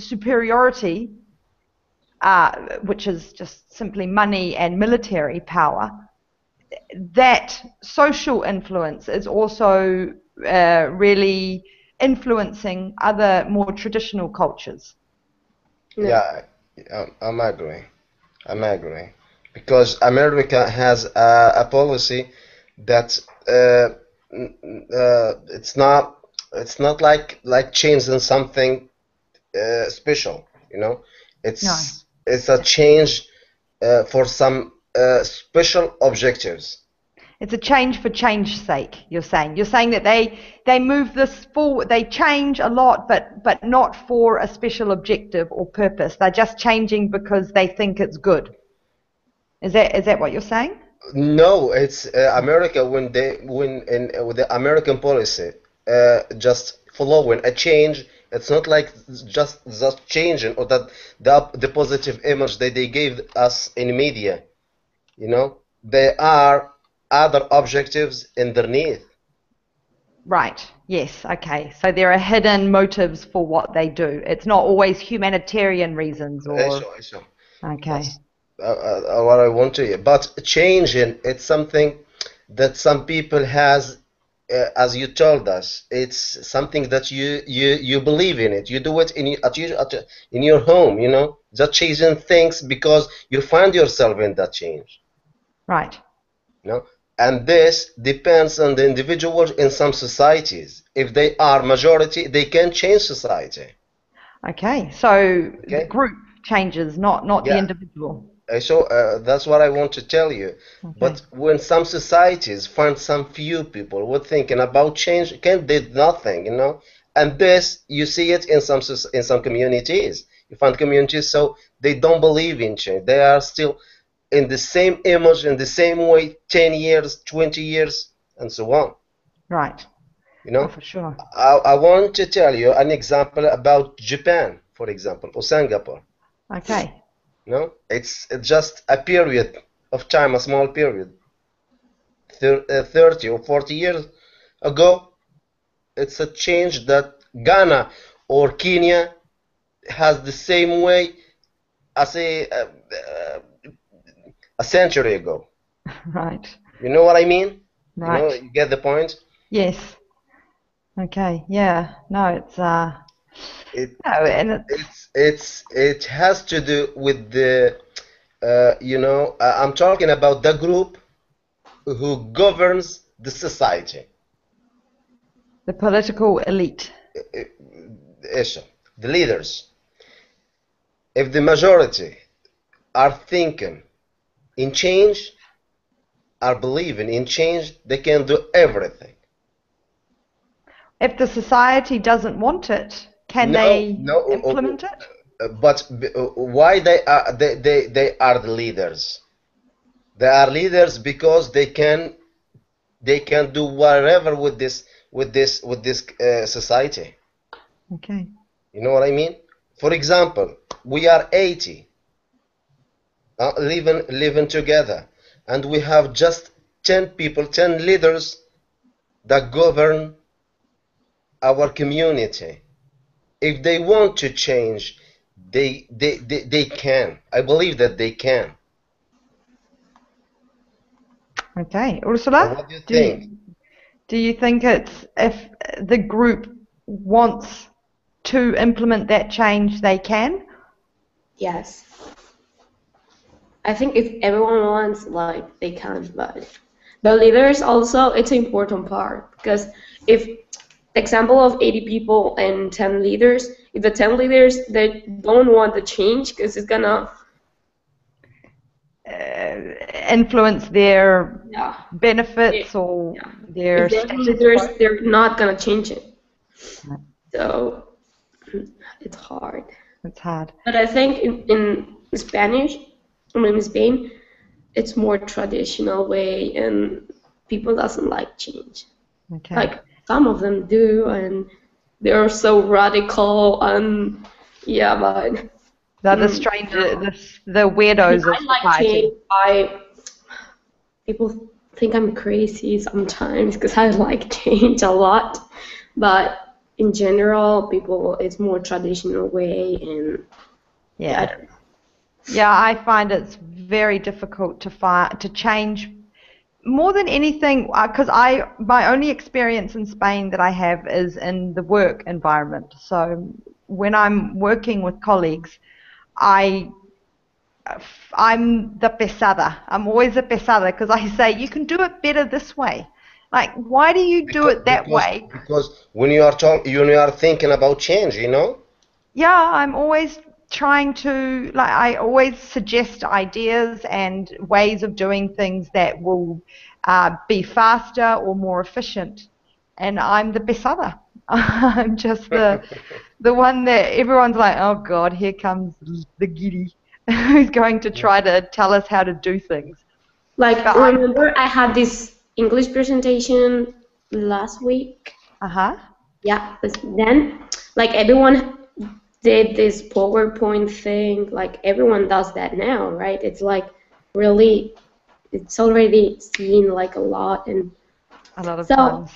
Speaker 1: superiority, which is just simply money and military power, that social influence is also really influencing other more traditional cultures.
Speaker 2: Yeah, I'm agree. Because America has a policy that it's not like changing something special, you know. It's a change for some special objectives.
Speaker 1: It's a change for change's sake. You're saying that they move this forward. They change a lot, but not for a special objective or purpose. They're just changing because they think it's good. Is that what you're saying?
Speaker 2: No, it's America with the American policy just following a change. It's not like just changing or that the positive image that they gave us in media. You know, there are other objectives underneath.
Speaker 1: Right. Yes. Okay. So there are hidden motives for what they do. It's not always humanitarian reasons or.
Speaker 2: Sure.
Speaker 1: Okay.
Speaker 2: What I want to hear, but changing, it's something that some people has. As you told us, it's something that you believe in it. You do it in your home, you know, just changing things because you find yourself in that change.
Speaker 1: Right.
Speaker 2: you know. And this depends on the individual. In some societies, if they are majority, they can change society.
Speaker 1: Okay, so the
Speaker 2: Okay?
Speaker 1: group changes, not the
Speaker 2: Yeah.
Speaker 1: individual.
Speaker 2: So that's what I want to tell you.
Speaker 1: Okay.
Speaker 2: But when some societies find some few people who are thinking about change, can did nothing, you know. And this you see it in some communities. You find communities so they don't believe in change. They are still in the same image, in the same way, 10 years, 20 years, and so on.
Speaker 1: Right.
Speaker 2: You know.
Speaker 1: Oh, for sure.
Speaker 2: I want to tell you an example about Japan, for example, or Singapore.
Speaker 1: Okay.
Speaker 2: No, it's just a period of time, a small period, 30 or 40 years ago. It's a change that Ghana or Kenya has the same way as a century ago.
Speaker 1: Right.
Speaker 2: You know what I mean?
Speaker 1: Right.
Speaker 2: You know, you get the point?
Speaker 1: Yes. Okay. Yeah. No, it's
Speaker 2: It
Speaker 1: no, and
Speaker 2: it has to do with the you know, I'm talking about the group who governs the society.
Speaker 1: the political elite.
Speaker 2: The leaders. If the majority are thinking in change, are believing in change, they can do everything.
Speaker 1: If the society doesn't want it, can they implement it?
Speaker 2: But why they are they are the leaders? They are leaders because they can do whatever with this society.
Speaker 1: Okay.
Speaker 2: You know what I mean? For example, we are 80 living together, and we have just 10 people, 10 leaders that govern our community. If they want to change, they can. I believe that they can.
Speaker 1: Okay. Ursula,
Speaker 2: What do you think?
Speaker 1: Do you think it's if the group wants to implement that change, they can?
Speaker 3: Yes. I think if everyone wants, like, they can, but the leaders also, it's an important part, because if the example of 80 people and 10 leaders, if the 10 leaders, they don't want the change because it's gonna
Speaker 1: influence their
Speaker 3: yeah.
Speaker 1: benefits or their
Speaker 3: If they're
Speaker 1: status
Speaker 3: leaders,
Speaker 1: quo.
Speaker 3: they're not gonna change it.
Speaker 1: Right.
Speaker 3: So it's hard.
Speaker 1: It's hard.
Speaker 3: But I think in Spanish, I mean in Spain, it's more traditional way, and people doesn't like change.
Speaker 1: Okay.
Speaker 3: Like some of them do, and they're so radical, and yeah, but
Speaker 1: They're the stranger, the weirdos of
Speaker 3: I like
Speaker 1: society.
Speaker 3: change. People think I'm crazy sometimes because I like change a lot, but in general, people, it's more traditional way, and
Speaker 1: Yeah.
Speaker 3: I don't know.
Speaker 1: Yeah, I find it's very difficult to change more than anything, because my only experience in Spain that I have is in the work environment. So when I'm working with colleagues, I'm the pesada. I'm always a pesada because I say you can do it better this way. Like, why do you do it that way?
Speaker 2: Because when you are thinking about change, you know.
Speaker 1: Yeah, I'm always trying to, like, I always suggest ideas and ways of doing things that will be faster or more efficient. And I'm the pesada. I'm just the one that everyone's like, oh God, here comes the giddy who's going to try to tell us how to do things.
Speaker 3: Like,
Speaker 1: But
Speaker 3: remember I had this English presentation last week? Yeah, but then, like, everyone did this PowerPoint thing, like everyone does that now, right? It's like really, it's already seen like a lot, and
Speaker 1: a lot of
Speaker 3: so
Speaker 1: times.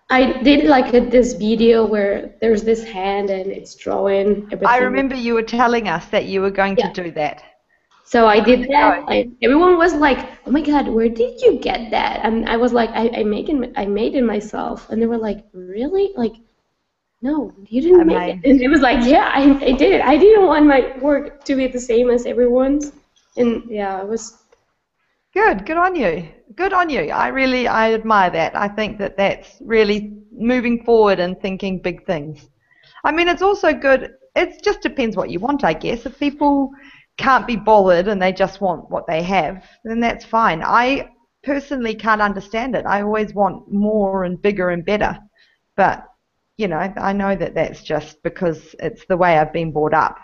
Speaker 3: I did like this video where there's this hand and it's drawing everything.
Speaker 1: I remember you were telling us that you were going to do that.
Speaker 3: So I did that. Everyone was like, "Oh my God, where did you get that?" And I was like, "I made it myself." And they were like, "Really?" Like, no, you didn't make it. And it was like, yeah, I did it. I didn't want my work to be the same as everyone's. And yeah, it was
Speaker 1: Good on you. Good on you. I admire that. I think that that's really moving forward and thinking big things. I mean, it's also good. It just depends what you want, I guess. If people can't be bothered and they just want what they have, then that's fine. I personally can't understand it. I always want more and bigger and better. But, I know that that's just because it's the way I've been brought up.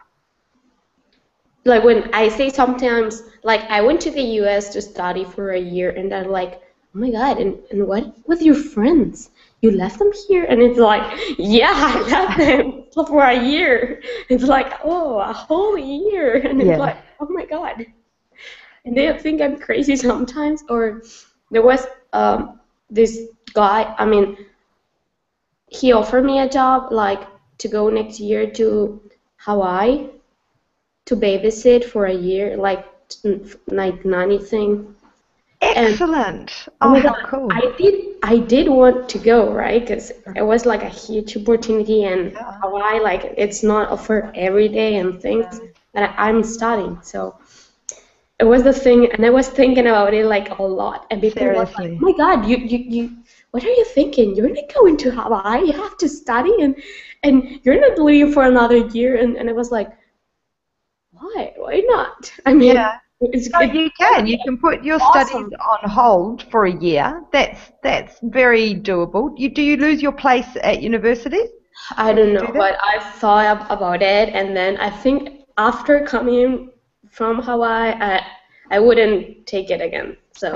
Speaker 3: Like when I say sometimes, like I went to the US to study for a year, and they're like, oh my God, and what with your friends? You left them here? And it's like, yeah, I left them for a year. It's like, oh, a whole year. And it's like, oh my God. And they think I'm crazy sometimes. Or there was this guy, I mean, he offered me a job, like, to go next year to Hawaii to babysit for a year, like nanny thing.
Speaker 1: Excellent.
Speaker 3: And,
Speaker 1: how cool.
Speaker 3: I did want to go, right? Because it was like a huge opportunity, and Hawaii, like, it's not offered every day and things that I'm studying. So it was the thing, and I was thinking about it like a lot. And people were like, oh my God, you what are you thinking? You're not going to Hawaii. You have to study, and you're not leaving for another year. And I was like, why not? I mean,
Speaker 1: you can. You can put your studies on hold for a year. That's very doable. Do you lose your place at university?
Speaker 3: I don't know, but I thought about it, and then I think after coming from Hawaii, I wouldn't take it again. So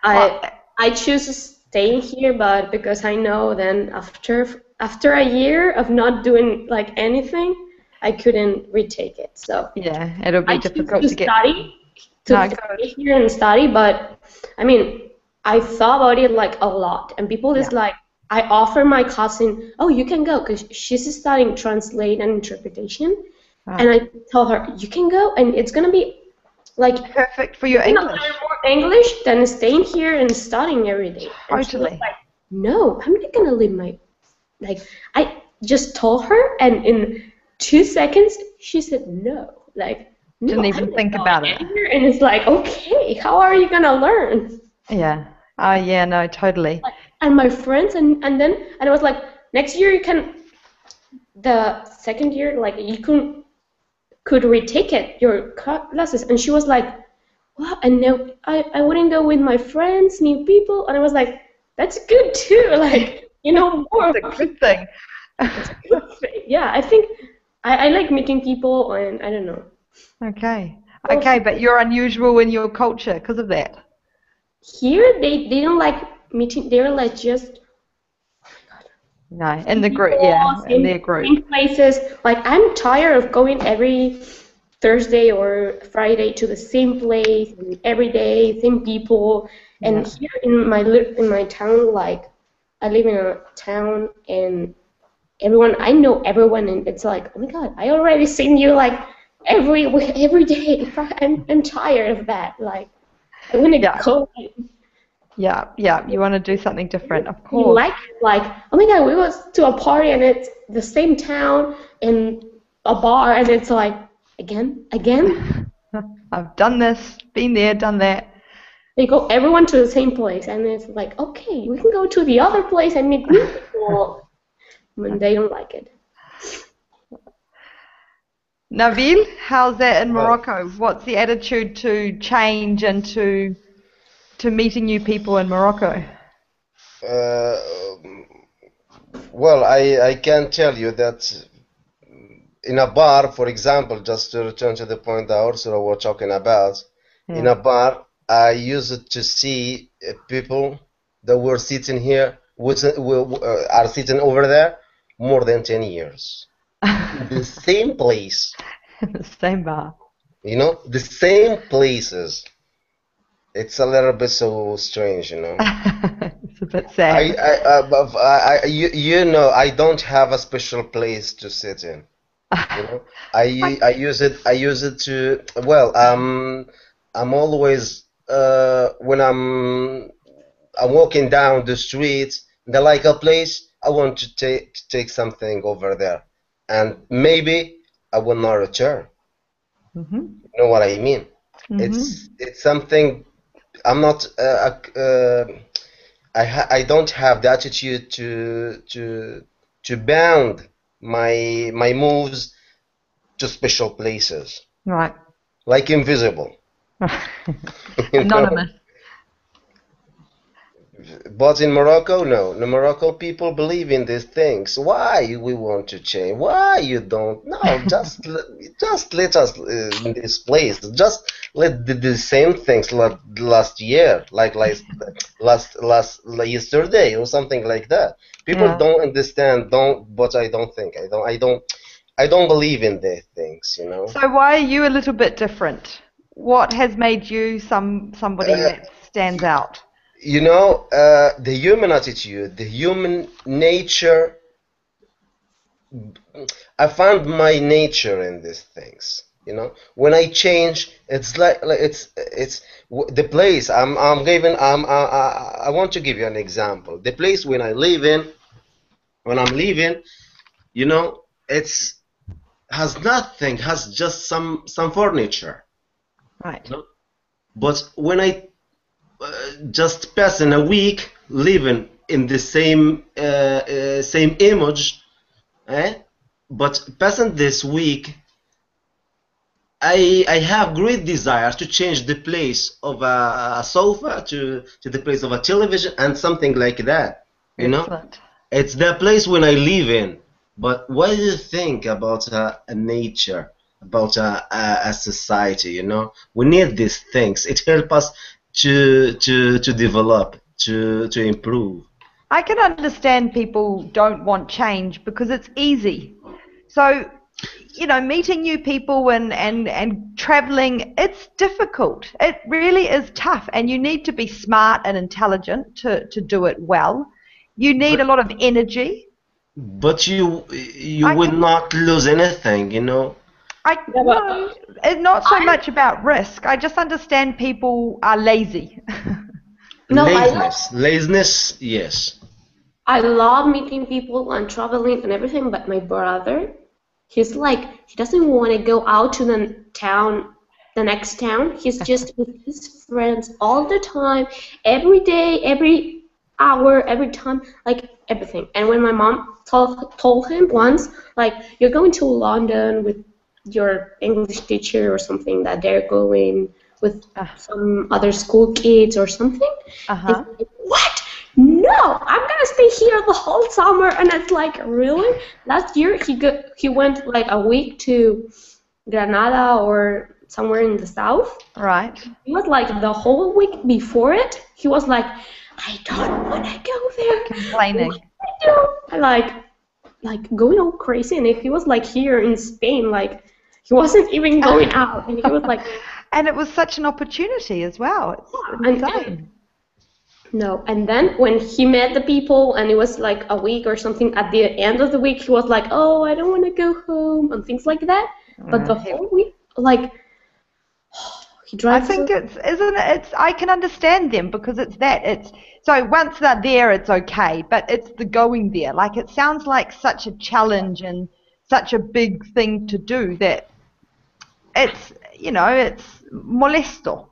Speaker 3: I choose staying here, but because I know then after a year of not doing like anything, I couldn't retake it. So
Speaker 1: yeah, it'll be difficult to get
Speaker 3: stay here and study. But I mean, I thought about it like a lot, and people is like, I offer my cousin, oh, you can go because she's studying translate and interpretation, and I tell her you can go, and it's gonna be like
Speaker 1: perfect for your English.
Speaker 3: Learn more English than staying here and studying every day.
Speaker 1: Totally.
Speaker 3: Like, no, I'm not gonna leave my I just told her, and in 2 seconds she said no. Like, no,
Speaker 1: didn't even think about it.
Speaker 3: And it's like, okay, how are you gonna learn?
Speaker 1: Yeah. Oh yeah, no, totally.
Speaker 3: And my friends, and I was like, next year you can, the second year, like you could retake it, your classes. And she was like, wow, and now I wouldn't go with my friends, new people. And I was like, that's good too, like, more.
Speaker 1: It's a good thing.
Speaker 3: It's a good thing. Yeah, I think I like meeting people, and I don't know.
Speaker 1: Okay, but you're unusual in your culture because of that.
Speaker 3: Here, they don't like meeting, they're like just, oh my God.
Speaker 1: No, in the group, in their group.
Speaker 3: In places, like I'm tired of going every Thursday or Friday to the same place, and every day, same people. And here in my town, like I live in a town, and I know everyone, and it's like, oh my God, I already seen you like every day. I'm tired of that. Like, I want to go.
Speaker 1: Yeah, you want to do something different, of course.
Speaker 3: Like, oh my God, we go to a party, and it's the same town in a bar, and it's like, again.
Speaker 1: I've done this, been there, done that.
Speaker 3: They go everyone to the same place, and it's like, okay, we can go to the other place and meet new people. When they don't like it.
Speaker 1: Nabil, how's that in Morocco? What's the attitude to change and to meeting new people in Morocco?
Speaker 2: Well, I can tell you that in a bar, for example, just to return to the point that Ursula was talking about, in a bar, I used to see people that were sitting here, are sitting over there, more than 10 years. The same place.
Speaker 1: The same bar.
Speaker 2: The same places. It's a little bit so strange,
Speaker 1: It's a bit sad.
Speaker 2: I don't have a special place to sit in. I use it to, well, I'm always when I'm walking down the street and I like a place, I want to take something over there, and maybe I will not return. You know what I mean? It's something I'm not I don't have the attitude to bound my moves to special places,
Speaker 1: Right.
Speaker 2: like invisible, you know.
Speaker 1: Anonymous.
Speaker 2: But in Morocco, no. The Morocco people believe in these things. Why we want to change? Why you don't? No, just let us in this place. Just let the same things like last year, like last yesterday or something like that. People
Speaker 1: Yeah.
Speaker 2: don't understand. But I don't think. I don't believe in these things. You know.
Speaker 1: So why are you a little bit different? What has made you somebody
Speaker 2: Uh,
Speaker 1: that stands out?
Speaker 2: you know, the human attitude, the human nature. I found my nature in these things. You know, when I change, it's like the place. I'm giving. I want to give you an example. The place when I live in, when I'm leaving, you know, it's has nothing. Has just some furniture.
Speaker 1: Right.
Speaker 2: You know? But when I just pass in a week living in the same image, eh? But passing this week, I have great desire to change the place of a sofa to the place of a television and something like that. You know,
Speaker 1: Excellent.
Speaker 2: it's the place when I live in. But what do you think about a nature, about a society? You know, we need these things. It helps us to develop, to improve.
Speaker 1: I can understand people don't want change because it's easy. So, meeting new people and traveling, it's difficult. It really is tough, and you need to be smart and intelligent to do it well. You need a
Speaker 2: But
Speaker 1: lot of energy.
Speaker 2: but you
Speaker 1: I
Speaker 2: will
Speaker 1: can,
Speaker 2: not lose anything. You know.
Speaker 3: Yeah, but
Speaker 1: no, it's not so
Speaker 3: I
Speaker 1: much about risk. I just understand people are lazy.
Speaker 3: no,
Speaker 2: Laziness, yes.
Speaker 3: I love meeting people and traveling and everything, but my brother, he's like, he doesn't want to go out to the town, the next town. He's just with his friends all the time, every day, every hour, every time, like everything. And when my mom told him once, like, you're going to London with your English teacher or something, that they're going with some other school kids or something, he's
Speaker 1: Uh-huh.
Speaker 3: like, what? No, I'm gonna stay here the whole summer. And it's like, really? Last year he went like a week to Granada or somewhere in the south.
Speaker 1: Right.
Speaker 3: He was like the whole week before it, he was like, I don't wanna go there.
Speaker 1: Complaining.
Speaker 3: What do I do? Like going all crazy. And if he was like here in Spain, like he wasn't even going out, and he was like,
Speaker 1: And it was such an opportunity as well. It's
Speaker 3: and
Speaker 1: insane.
Speaker 3: no, and then when he met the people and it was like a week or something, at the end of the week he was like, oh, I don't want to go home and things like that. But the whole week, like, he
Speaker 1: I
Speaker 3: drives
Speaker 1: think
Speaker 3: so.
Speaker 1: I can understand them because so once they're there, it's okay, but it's the going there. Like, it sounds like such a challenge and such a big thing to do that it's molesto.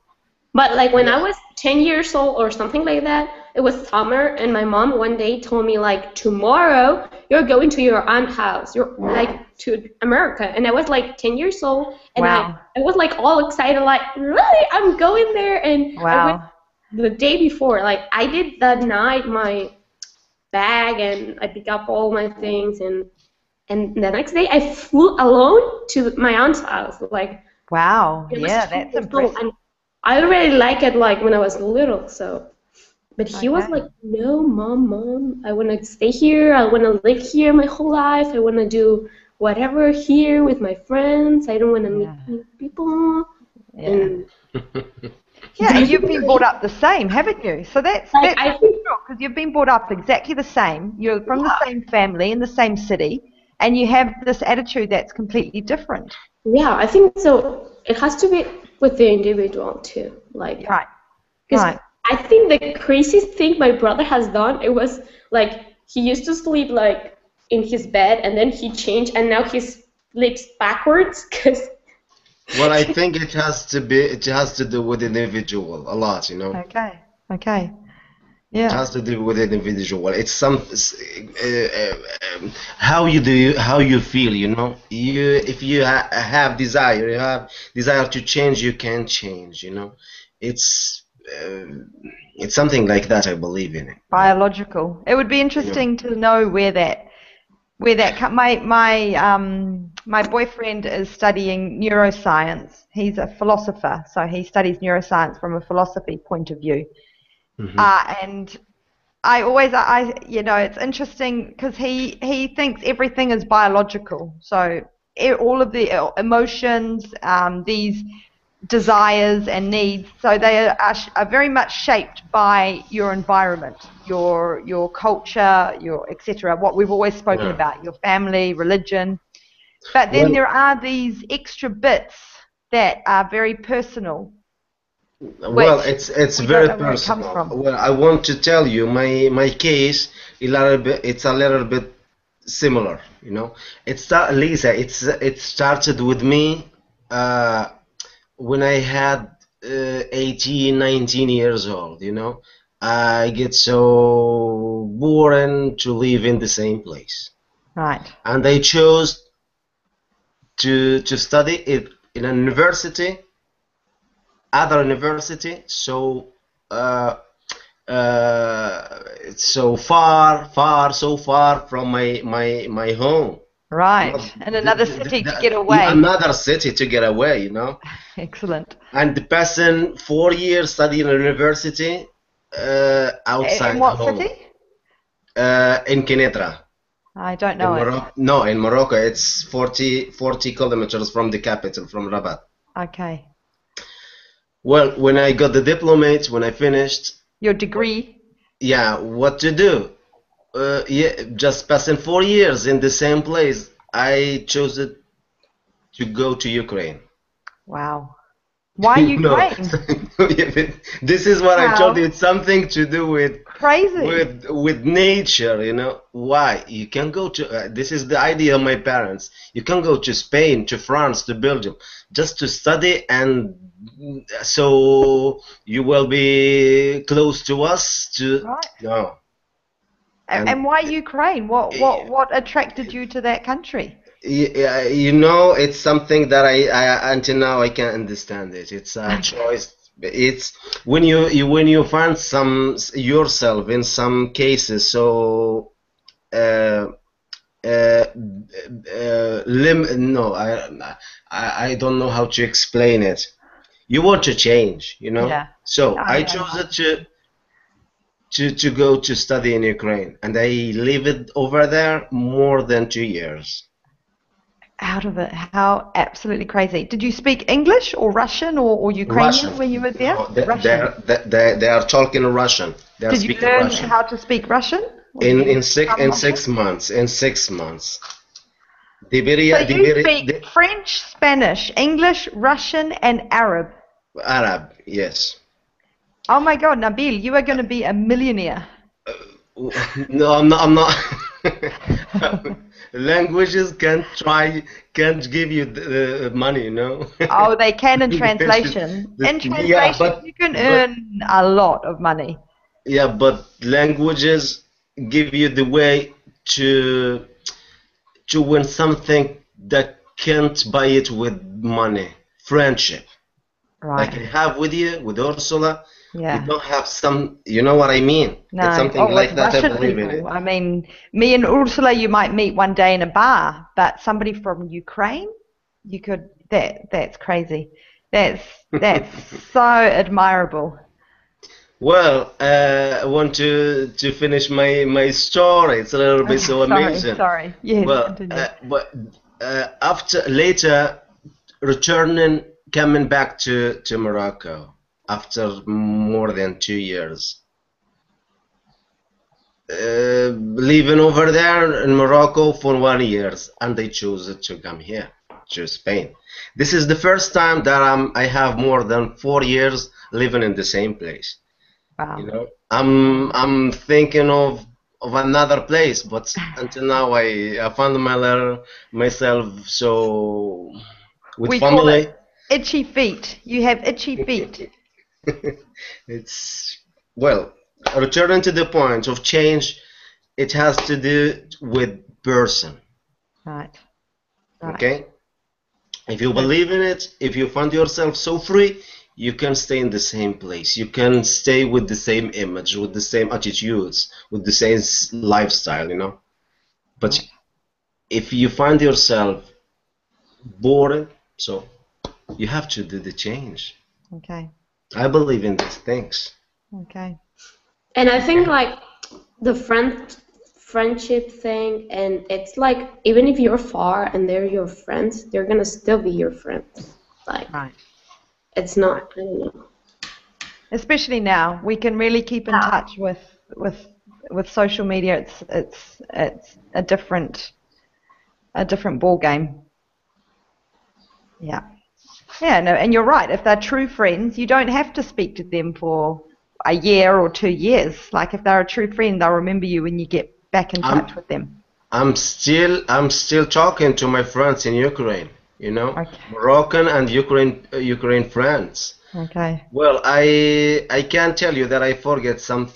Speaker 3: But like when
Speaker 2: Yeah.
Speaker 3: I was 10 years old or something like that, it was summer, and my mom one day told me like, tomorrow you're going to your aunt's house. You're like to America. And I was like 10 years old, and
Speaker 1: Wow.
Speaker 3: I was like all excited, like, really? I'm going there. And I went
Speaker 1: Wow.
Speaker 3: the day before. Like I did that night my bag, and I picked up all my things, and the next day I flew alone to my aunt's house. Like
Speaker 1: Wow.
Speaker 3: it was
Speaker 1: Yeah,
Speaker 3: 10
Speaker 1: that's
Speaker 3: years old,
Speaker 1: impressive.
Speaker 3: and I already like it like when I was little. So, but he was
Speaker 1: Okay.
Speaker 3: like, no, mom, I want to stay here. I want to live here my whole life. I want to do whatever here with my friends. I don't want to meet
Speaker 1: Yeah.
Speaker 3: new people.
Speaker 1: Yeah.
Speaker 3: And
Speaker 1: Yeah, and you've been brought up the same, haven't you? So that's
Speaker 3: like I think,
Speaker 1: because you've been brought up exactly the same. You're from the same family in the same city, and you have this attitude that's completely different.
Speaker 3: yeah, I think so. It has to be with the individual too. Like,
Speaker 1: Right.
Speaker 3: because
Speaker 1: Right.
Speaker 3: I think the craziest thing my brother has done, it was like he used to sleep like in his bed, and then he changed, and now he sleeps backwards because
Speaker 2: Well, I think it has to do with individual a lot, you know.
Speaker 1: Okay. Okay.
Speaker 2: It
Speaker 1: Yeah.
Speaker 2: has to do with an individual. It's how you feel, you know. If you have desire, you have desire to change, you can change, you know. It's uh, it's something like that. I believe in it,
Speaker 1: Biological. It would be
Speaker 2: you know.
Speaker 1: interesting to know my boyfriend is studying neuroscience. He's a philosopher, so he studies neuroscience from a philosophy point of view.
Speaker 2: Hmm.
Speaker 1: And it's interesting because he thinks everything is biological. So all of the emotions, these desires and needs, so they are very much shaped by your environment, your culture, your etc. What we've always spoken
Speaker 2: Yeah.
Speaker 1: about, your family, religion. But then
Speaker 2: Well,
Speaker 1: there are these extra bits that are very personal,
Speaker 2: well,
Speaker 1: which
Speaker 2: it's
Speaker 1: we don't
Speaker 2: very
Speaker 1: know where it comes
Speaker 2: personal.
Speaker 1: from.
Speaker 2: Well, I want to tell you my case it's a little bit similar, you know. Lisa, it started with me uh, when I had 18, 19 years old, you know. I get so boring to live in the same place,
Speaker 1: Right.
Speaker 2: and I chose to study it in a university, other university, uh, so so far from my home.
Speaker 1: Right.
Speaker 2: Not
Speaker 1: And another city to get
Speaker 2: yeah,
Speaker 1: away.
Speaker 2: another city to get away, you know.
Speaker 1: Excellent.
Speaker 2: And passing 4 years studying in university
Speaker 1: In
Speaker 2: outside
Speaker 1: what
Speaker 2: home,
Speaker 1: city?
Speaker 2: in Kenitra,
Speaker 1: I don't
Speaker 2: in
Speaker 1: know it.
Speaker 2: Morocco. No, in Morocco, it's 40 kilometers from the capital, from Rabat.
Speaker 1: Okay.
Speaker 2: Well, when I got the diplomate, when I finished,
Speaker 1: Your degree?
Speaker 2: yeah, what to do? Yeah, just passing 4 years in the same place, I chose it to go to Ukraine.
Speaker 1: Wow. Why
Speaker 2: You know,
Speaker 1: Ukraine?
Speaker 2: this is what I told you.
Speaker 1: How
Speaker 2: It's something to do
Speaker 1: crazy.
Speaker 2: with nature. You know why? You can go to. This is the idea of my parents. You can go to Spain, to France, to Belgium, just to study, and so you will be close to us. To
Speaker 1: Right.
Speaker 2: no, and
Speaker 1: And why Ukraine? What
Speaker 2: eh,
Speaker 1: what what attracted you to that country?
Speaker 2: You know, it's something that I until now I can't understand it. It's a
Speaker 1: Okay.
Speaker 2: choice. It's when you find some yourself in some cases. So uh, no, I don't know how to explain it. You want to change, you know.
Speaker 1: Yeah.
Speaker 2: So I
Speaker 1: I
Speaker 2: chose
Speaker 1: know.
Speaker 2: it to go to study in Ukraine, and I lived over there more than 2 years.
Speaker 1: Out of it. How absolutely crazy. Did you speak English or Russian or
Speaker 2: Russian.
Speaker 1: Ukrainian when you were there?
Speaker 2: No,
Speaker 1: Russian.
Speaker 2: they are talking Russian. They are
Speaker 1: Did you
Speaker 2: speaking
Speaker 1: learn
Speaker 2: Russian
Speaker 1: how to speak Russian? Or did you learn some
Speaker 2: in
Speaker 1: Russian?
Speaker 2: 6 months. In 6 months,
Speaker 1: So you speak
Speaker 2: the
Speaker 1: French, Spanish, English, Russian, and Arab.
Speaker 2: Arab. Yes.
Speaker 1: Oh my God, Nabil, you are going to be a millionaire.
Speaker 2: No, I'm not. I'm not. Languages can't give you the money, you know.
Speaker 1: Oh, they can in
Speaker 2: This is-
Speaker 1: translation. In
Speaker 2: yeah,
Speaker 1: translation, you can
Speaker 2: but
Speaker 1: earn a lot of money.
Speaker 2: yeah, but languages give you the way to win something that can't buy it with money. Friendship, like
Speaker 1: Right.
Speaker 2: I have with you, with Ursula. We
Speaker 1: Yeah.
Speaker 2: don't have some, you know what I mean? It's
Speaker 1: No.
Speaker 2: something
Speaker 1: Oh, with
Speaker 2: like that. I
Speaker 1: Russian
Speaker 2: believe in
Speaker 1: people.
Speaker 2: it.
Speaker 1: I mean, me and Ursula, you might meet one day in a bar, but somebody from Ukraine, you could. That's crazy. That's so admirable.
Speaker 2: Well, I want to finish my story. It's a little bit
Speaker 1: Okay.
Speaker 2: so
Speaker 1: Sorry.
Speaker 2: amazing.
Speaker 1: Sorry. Yes.
Speaker 2: Well,
Speaker 1: Continue.
Speaker 2: but after later returning, coming back to Morocco after more than 2 years, living over there in Morocco for 1 year, and I chose to come here to Spain. This is the first time that I have more than 4 years living in the same place. You
Speaker 1: Wow.
Speaker 2: know,
Speaker 1: Wow.
Speaker 2: I'm thinking of another place, but until now I found myself so with
Speaker 1: We call it
Speaker 2: family.
Speaker 1: Itchy feet. You have itchy feet.
Speaker 2: It's, well, returning to the point of change, it has to do with person.
Speaker 1: Right. Right.
Speaker 2: Okay? If you believe in it, if you find yourself so free, you can stay in the same place. You can stay with the same image, with the same attitudes, with the same lifestyle, you know. But if you find yourself bored, so you have to do the change.
Speaker 1: Okay.
Speaker 2: I believe in these things.
Speaker 1: Okay.
Speaker 3: And I think like the friendship thing, and it's like even if you're far and they're your friends, they're gonna still be your friends. Like
Speaker 1: Right.
Speaker 3: it's not, I don't know.
Speaker 1: Especially now, we can really keep in touch with social media. It's a different ball game. Yeah. Yeah, no, and you're right. If they're true friends, you don't have to speak to them for a year or 2 years. Like if they're a true friend, they'll remember you when you get back in touch with them.
Speaker 2: I'm still talking to my friends in Ukraine, you know,
Speaker 1: Okay.
Speaker 2: Moroccan and Ukraine friends.
Speaker 1: Okay.
Speaker 2: Well, I can tell you that I forget some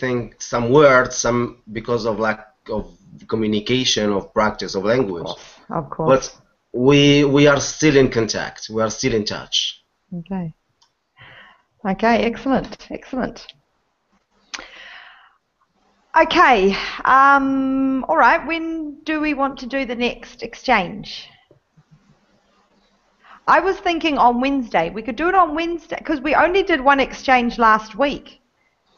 Speaker 2: words, because of lack of communication, of practice of language.
Speaker 1: Of course.
Speaker 2: But we are still in contact. We are still in touch.
Speaker 1: Okay. Okay, excellent. Excellent. Okay. All right. When do we want to do the next exchange? I was thinking on Wednesday. We could do it on Wednesday because we only did one exchange last week.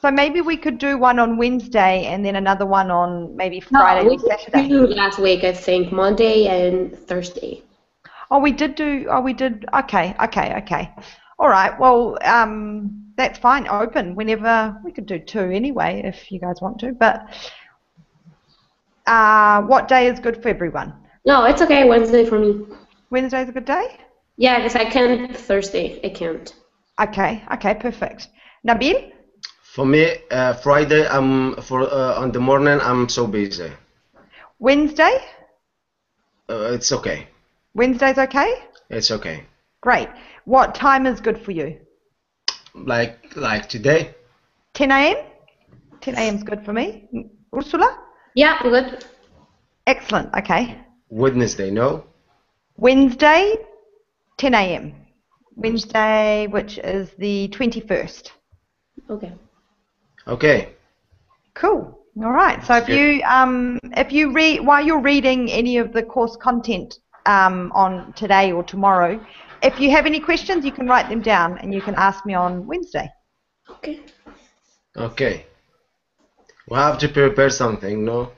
Speaker 1: So maybe we could do one on Wednesday and then another one on maybe Friday or Saturday.
Speaker 3: We did last week, I think, Monday and Thursday.
Speaker 1: Oh, we did. Okay. All right. Well, that's fine. Open whenever. We could do 2 anyway if you guys want to. But what day is good for everyone?
Speaker 3: No, it's okay. Wednesday for me.
Speaker 1: Wednesday's a good day?
Speaker 3: Yeah, because I can't Thursday. I can't.
Speaker 1: Okay. Perfect. Nabil?
Speaker 2: For me, Friday, on the morning, I'm so busy.
Speaker 1: Wednesday?
Speaker 2: It's okay.
Speaker 1: Wednesday's okay?
Speaker 2: It's okay.
Speaker 1: Great. What time is good for you?
Speaker 2: Like today?
Speaker 1: 10 a.m.? 10 a.m. is good for me. Ursula?
Speaker 3: Yeah, good.
Speaker 1: Excellent. Okay.
Speaker 2: Wednesday, no?
Speaker 1: Wednesday, 10 a.m. Wednesday, which is the 21st.
Speaker 3: Okay.
Speaker 2: Okay.
Speaker 1: Cool. All right. So if you read while you're reading any of the course content on today or tomorrow, if you have any questions, you can write them down and you can ask me on Wednesday.
Speaker 3: Okay.
Speaker 2: Okay. We have to prepare something, no?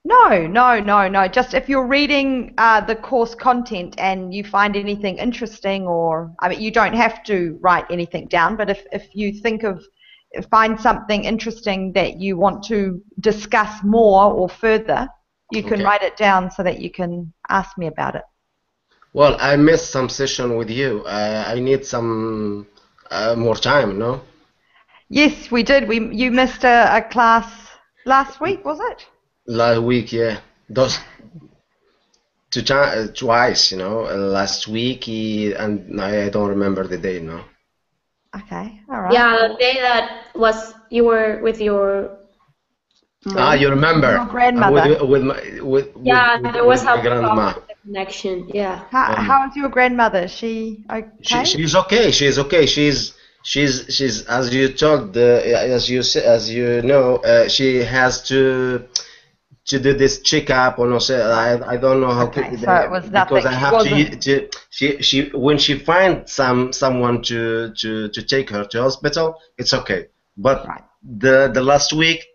Speaker 1: No. Just if you're reading the course content and you find anything interesting, or I mean, you don't have to write anything down, but if you find something interesting that you want to discuss more or further, you can write it down so that you can ask me about it.
Speaker 2: Well, I missed some session with you. I need some more time, no?
Speaker 1: Yes, we did. You missed a class last week, was it?
Speaker 2: Last week, yeah. Twice, you know. Last week, and I don't remember the day, no.
Speaker 1: Okay, all right.
Speaker 3: Yeah, the day that you were with your mom.
Speaker 2: You remember?
Speaker 1: Your grandmother.
Speaker 3: There was
Speaker 2: my grandma.
Speaker 3: Connection. Yeah.
Speaker 1: How is your grandmother? Is she okay?
Speaker 2: She's okay. She's okay. She's as you told, as you know, she has to do this checkup, or no, I don't know how to.
Speaker 1: So it was nothing.
Speaker 2: Because I have she when she finds someone to take her to hospital, it's okay. But the last week,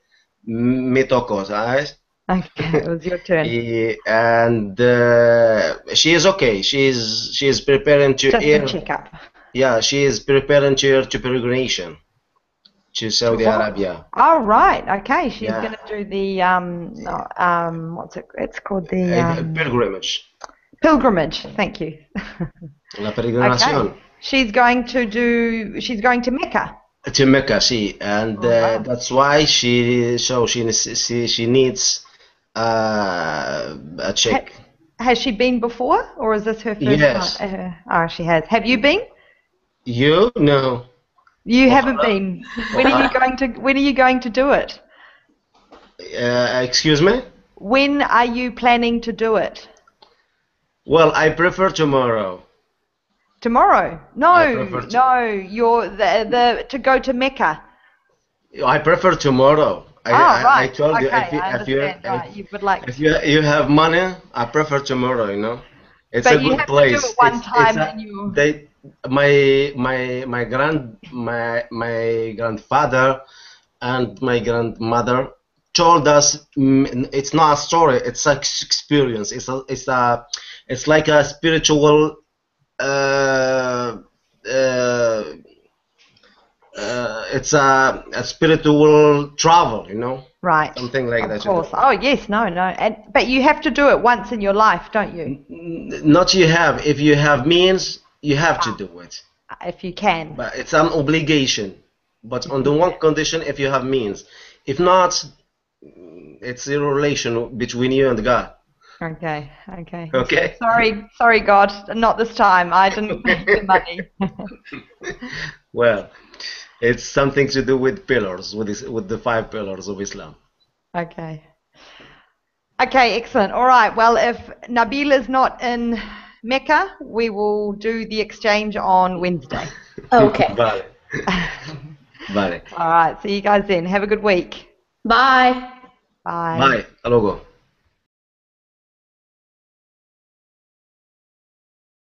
Speaker 2: me tocó, ¿sabes?
Speaker 1: Okay, it was your turn.
Speaker 2: And she is okay. She is preparing to
Speaker 1: just a checkup.
Speaker 2: Yeah, she is preparing to peregrination to Saudi Arabia.
Speaker 1: Oh, right. Okay, she's going to do the what's it? It's called the
Speaker 2: pilgrimage.
Speaker 1: Pilgrimage. Thank you.
Speaker 2: La peregrinación.
Speaker 1: Okay. She's going to Mecca.
Speaker 2: To Mecca, see, and that's why she needs a check.
Speaker 1: Has she been before, or is this her first
Speaker 2: Yes.
Speaker 1: time? Oh, she has. Have you been?
Speaker 2: You? No.
Speaker 1: You
Speaker 2: Oh,
Speaker 1: haven't been. When are you going to? When are you going to do it?
Speaker 2: excuse me?
Speaker 1: When are you planning to do it?
Speaker 2: Well, I prefer tomorrow.
Speaker 1: Tomorrow?
Speaker 2: I
Speaker 1: No,
Speaker 2: prefer to.
Speaker 1: no. You're the to go to Mecca.
Speaker 2: I prefer tomorrow.
Speaker 1: Oh,
Speaker 2: I
Speaker 1: right.
Speaker 2: told you
Speaker 1: Okay, I understand. Right, you would like.
Speaker 2: if you have money, I prefer tomorrow. You know, it's a
Speaker 1: But you
Speaker 2: good
Speaker 1: have to do it
Speaker 2: place.
Speaker 1: one
Speaker 2: It's
Speaker 1: time
Speaker 2: a
Speaker 1: in your.
Speaker 2: they my grandfather and my grandmother told us it's not a story. It's an experience. It's like a spiritual uh, uh, it's a spiritual travel, you know,
Speaker 1: Right.
Speaker 2: something like
Speaker 1: Of
Speaker 2: that.
Speaker 1: course. Oh, yes. No, no. But you have to do it once in your life, don't you?
Speaker 2: Not you have. If you have means, you have to do it.
Speaker 1: If you can.
Speaker 2: But it's an obligation. But on the
Speaker 1: you
Speaker 2: one condition, if you have means. If not, it's a relation between you and God.
Speaker 1: Okay. Okay.
Speaker 2: Okay.
Speaker 1: Sorry, God. Not this time. I didn't make the money.
Speaker 2: Well, it's something to do with pillars, with the 5 pillars of Islam.
Speaker 1: Okay. Okay, excellent. All right. Well, if Nabila's not in Mecca, we will do the exchange on Wednesday.
Speaker 3: Okay.
Speaker 2: Vale. Vale.
Speaker 1: All right. See you guys then. Have a good week.
Speaker 3: Bye.
Speaker 1: Bye.
Speaker 2: Bye. Hasta luego.